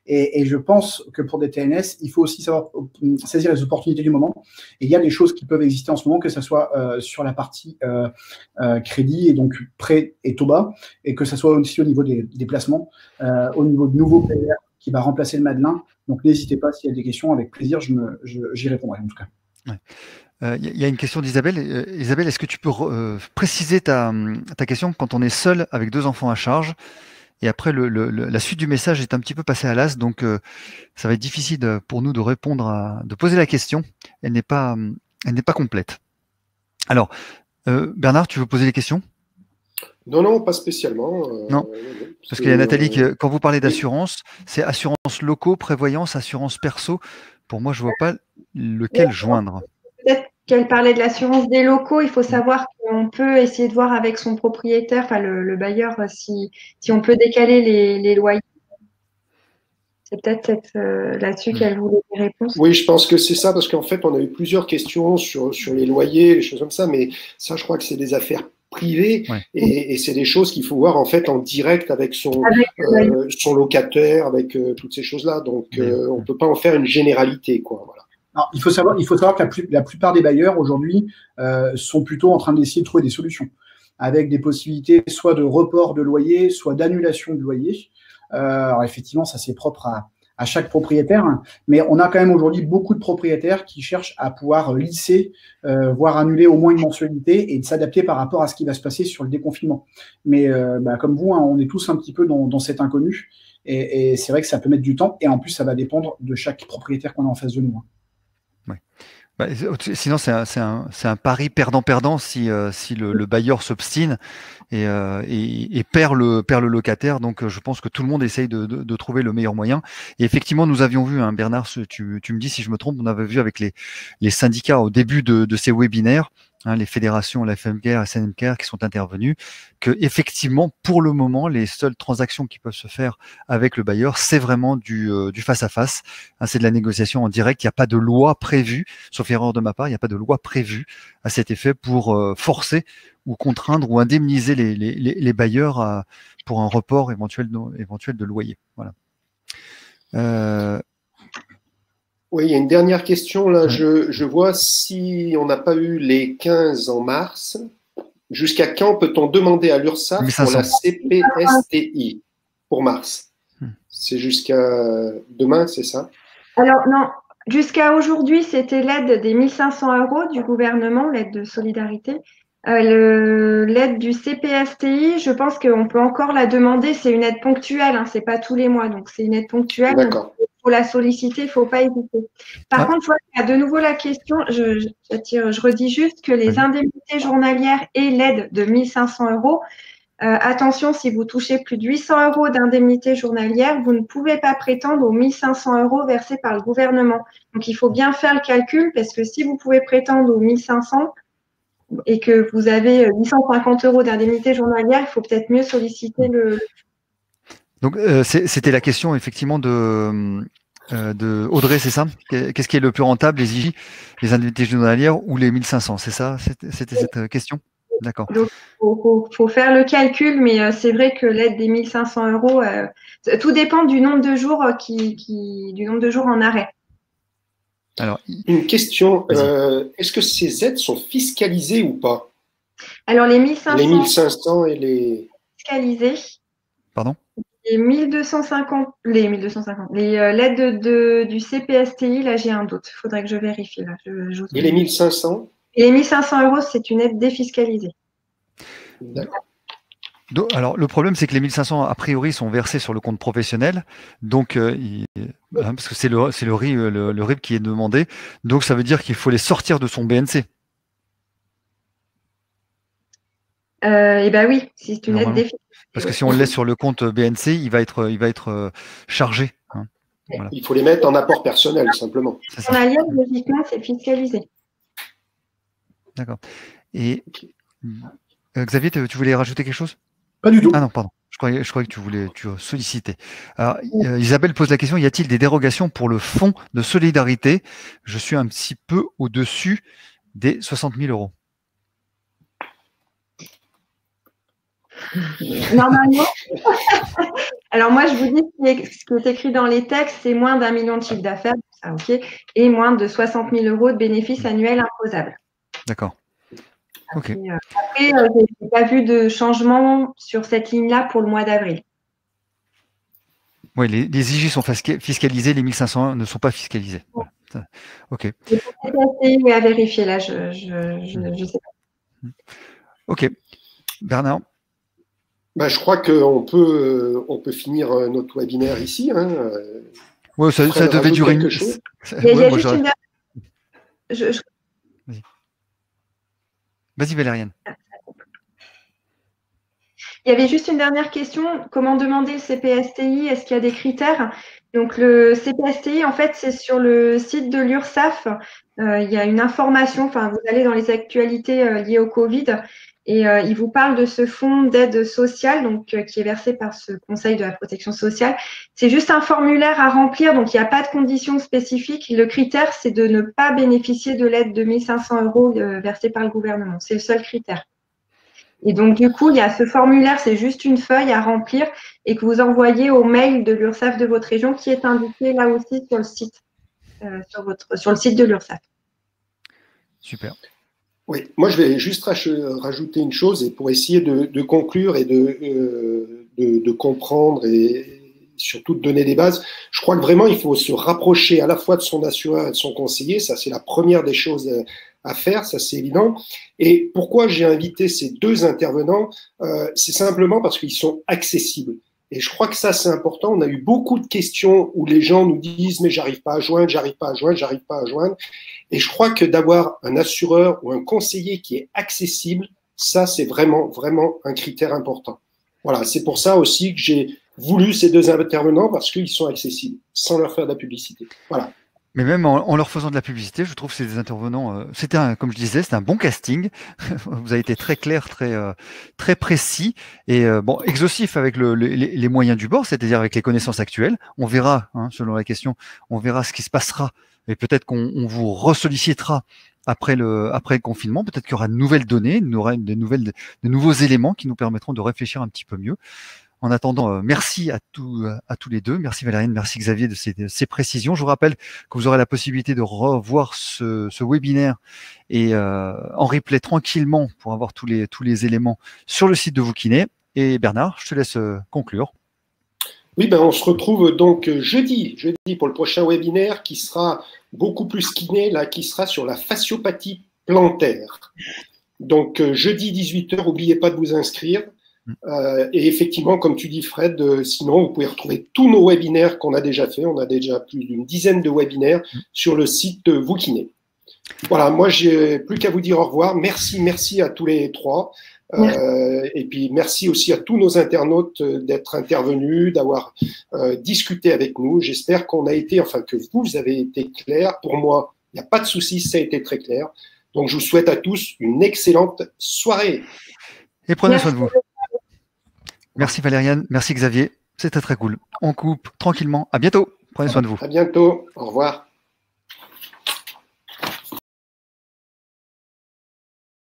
Et je pense que pour des TNS, il faut aussi savoir saisir les opportunités du moment. Et il y a des choses qui peuvent exister en ce moment, que ce soit sur la partie crédit et donc prêt et taux bas, et que ce soit aussi au niveau des placements, au niveau de nouveaux players qui va remplacer le Madelin. Donc n'hésitez pas, s'il y a des questions, avec plaisir, j'y répondrai en tout cas. Ouais. Il y a une question d'Isabelle. Isabelle, est-ce que tu peux préciser ta question quand on est seul avec 2 enfants à charge? Et après, la suite du message est un petit peu passée à l'as, donc ça va être difficile pour nous de répondre de poser la question. Elle n'est pas complète. Alors, Bernard, tu veux poser les questions? Non, pas spécialement. Non, parce qu'il y a Nathalie qui, quand vous parlez d'assurance, c'est assurance locaux, prévoyance, assurance perso. Pour moi, je vois pas lequel joindre. Peut-être qu'elle parlait de l'assurance des locaux. Il faut savoir qu'on peut essayer de voir avec son propriétaire, enfin le bailleur, si on peut décaler les loyers. C'est peut-être là-dessus qu'elle voulait des réponses. Oui, je pense que c'est ça, parce qu'en fait, on a eu plusieurs questions sur les loyers, les choses comme ça, mais ça, je crois que c'est des affaires privées, ouais. Et c'est des choses qu'il faut voir en fait en direct avec son locataire, avec toutes ces choses-là. Donc, on peut pas en faire une généralité, quoi. Voilà. Alors, il faut savoir que la plupart des bailleurs aujourd'hui sont plutôt en train d'essayer de trouver des solutions, avec des possibilités soit de report de loyer, soit d'annulation de loyer. Alors effectivement, ça c'est propre à chaque propriétaire, mais on a quand même aujourd'hui beaucoup de propriétaires qui cherchent à pouvoir lisser, voire annuler au moins une mensualité et de s'adapter par rapport à ce qui va se passer sur le déconfinement. Mais comme vous, on est tous un petit peu dans cet inconnu, et c'est vrai que ça peut mettre du temps, et en plus ça va dépendre de chaque propriétaire qu'on a en face de nous. Ouais. Sinon, c'est un pari perdant-perdant si le bailleur s'obstine et perd le locataire. Donc, je pense que tout le monde essaye de trouver le meilleur moyen. Et effectivement, nous avions vu, Bernard, tu me dis si je me trompe, on avait vu avec les syndicats au début de ces webinaires, les fédérations, la FMCare, SNMCare qui sont intervenus, que effectivement, pour le moment, les seules transactions qui peuvent se faire avec le bailleur, c'est vraiment du face-à-face. C'est de la négociation en direct. Il n'y a pas de loi prévue, sauf erreur de ma part, il n'y a pas de loi prévue à cet effet pour forcer ou contraindre ou indemniser les bailleurs pour un report éventuel de loyer. Voilà. Oui, il y a une dernière question. Là, je vois si on n'a pas eu les 15 en mars, jusqu'à quand peut-on demander à l'URSSAF pour la CPSTI pour mars? C'est jusqu'à demain, c'est ça? Alors, non. Jusqu'à aujourd'hui, c'était l'aide des 1 500 € du gouvernement, l'aide de solidarité. L'aide du CPSTI, je pense qu'on peut encore la demander. C'est une aide ponctuelle, c'est pas tous les mois. Donc, c'est une aide ponctuelle. D'accord. Il faut la solliciter, il ne faut pas hésiter. Par contre, je vois qu'il y a de nouveau la question. Je redis juste que les indemnités journalières et l'aide de 1 500 €, attention, si vous touchez plus de 800 € d'indemnité journalière, vous ne pouvez pas prétendre aux 1 500 € versés par le gouvernement. Donc, il faut bien faire le calcul parce que si vous pouvez prétendre aux 1 500 et que vous avez 850 € d'indemnité journalière, il faut peut-être mieux solliciter le… Donc, c'était la question effectivement de Audrey, c'est ça? Qu'est-ce qui est le plus rentable, les IJ, les indemnités journalières ou les 1500? C'est ça? C'était cette question? D'accord. Donc, faut faire le calcul, mais c'est vrai que l'aide des 1 500 €, tout dépend du nombre de jours du nombre de jours en arrêt. Alors, une question, est-ce que ces aides sont fiscalisées ou pas? Alors, les 1 500… Les 1 500 et les… Fiscalisées. Pardon? Les 1 250, l'aide du CPSTI, là, j'ai un doute. Il faudrait que je vérifie. Là. Et les 1 500? Et les 1 500 €, c'est une aide défiscalisée. D'accord. Alors, le problème, c'est que les 1 500, a priori, sont versés sur le compte professionnel. Donc, parce que c'est le RIB qui est demandé. Donc, ça veut dire qu'il faut les sortir de son BNC. Et ben oui, c'est une aide défiscalisée. Parce que si on le laisse sur le compte BNC, il va être chargé. Hein. Voilà. Il faut les mettre en apport personnel, simplement. En alliage, logiquement, c'est fiscalisé. D'accord. Et Xavier, tu voulais rajouter quelque chose? Pas du tout. Ah non, pardon. Je croyais que tu sollicitais. Alors, Isabelle pose la question, y a-t-il des dérogations pour le fonds de solidarité? Je suis un petit peu au-dessus des 60 000 €. Normalement, alors moi je vous dis ce qui est écrit dans les textes, c'est moins d'1 million de chiffre d'affaires, ça ok, et moins de 60 000 € de bénéfices annuels imposables. D'accord. Ok. Après, je n'ai pas vu de changement sur cette ligne-là pour le mois d'avril. Oui, les IJ sont fiscalisés, les 1 500 ne sont pas fiscalisés. Voilà. Ok. Oui, à vérifier là, je sais pas. Ok. Bernard? Je crois qu'on peut finir notre webinaire ici. Hein. Oui, ça devait durer quelque chose. Il y a juste une dernière... Vas-y, Valériane. Il y avait juste une dernière question. Comment demander le CPSTI? Est-ce qu'il y a des critères? Donc, le CPSTI, en fait, c'est sur le site de l'URSSAF. Il y a une information, vous allez dans les actualités liées au Covid et il vous parle de ce fonds d'aide sociale donc, qui est versé par ce Conseil de la protection sociale. C'est juste un formulaire à remplir, donc il n'y a pas de conditions spécifiques. Le critère, c'est de ne pas bénéficier de l'aide de 1 500 € versée par le gouvernement. C'est le seul critère. Et donc, du coup, il y a ce formulaire, c'est juste une feuille à remplir et que vous envoyez au mail de l'URSSAF de votre région qui est indiqué là aussi sur le site, sur le site de l'URSSAF. Super. Oui, moi je vais juste rajouter une chose et pour essayer de conclure et de comprendre et surtout de donner des bases. Je crois que vraiment il faut se rapprocher à la fois de son assureur et de son conseiller. Ça, c'est la première des choses à faire, ça c'est évident. Et pourquoi j'ai invité ces deux intervenants, c'est simplement parce qu'ils sont accessibles. Et je crois que ça c'est important. On a eu beaucoup de questions où les gens nous disent mais j'arrive pas à joindre, j'arrive pas à joindre, j'arrive pas à joindre. Et je crois que d'avoir un assureur ou un conseiller qui est accessible, ça c'est vraiment vraiment un critère important. Voilà, c'est pour ça aussi que j'ai voulu ces deux intervenants parce qu'ils sont accessibles, sans leur faire de la publicité. Voilà. Mais même en leur faisant de la publicité, je trouve que ces intervenants, comme je disais, c'était un bon casting. Vous avez été très clair, très précis et exhaustif avec les moyens du bord, c'est-à-dire avec les connaissances actuelles. On verra, selon la question, on verra ce qui se passera et peut-être qu'on vous ressollicitera après le confinement. Peut-être qu'il y aura de nouvelles données, il y aura de nouveaux éléments qui nous permettront de réfléchir un petit peu mieux. En attendant, merci à tous les deux. Merci Valériane, merci Xavier de ces précisions. Je vous rappelle que vous aurez la possibilité de revoir ce webinaire et en replay tranquillement pour avoir tous les éléments sur le site de Vous-Kiné. Et Bernard, je te laisse conclure. Oui, on se retrouve donc jeudi pour le prochain webinaire qui sera beaucoup plus kiné, là, qui sera sur la fasciopathie plantaire. Donc jeudi 18h, n'oubliez pas de vous inscrire. Et effectivement, comme tu dis Fred, sinon vous pouvez retrouver tous nos webinaires qu'on a déjà fait. On a déjà plus d'une dizaine de webinaires sur le site Vous-Kiné. Voilà, moi j'ai plus qu'à vous dire au revoir. Merci à tous les trois. Et puis merci aussi à tous nos internautes d'être intervenus, d'avoir discuté avec nous. J'espère qu'on a été, que vous avez été clairs. Pour moi, il n'y a pas de souci, ça a été très clair. Donc je vous souhaite à tous une excellente soirée. Et prenez soin de vous. Merci Valériane, merci Xavier, c'était très cool. On coupe tranquillement. À bientôt. Prenez soin de vous. À bientôt. Au revoir.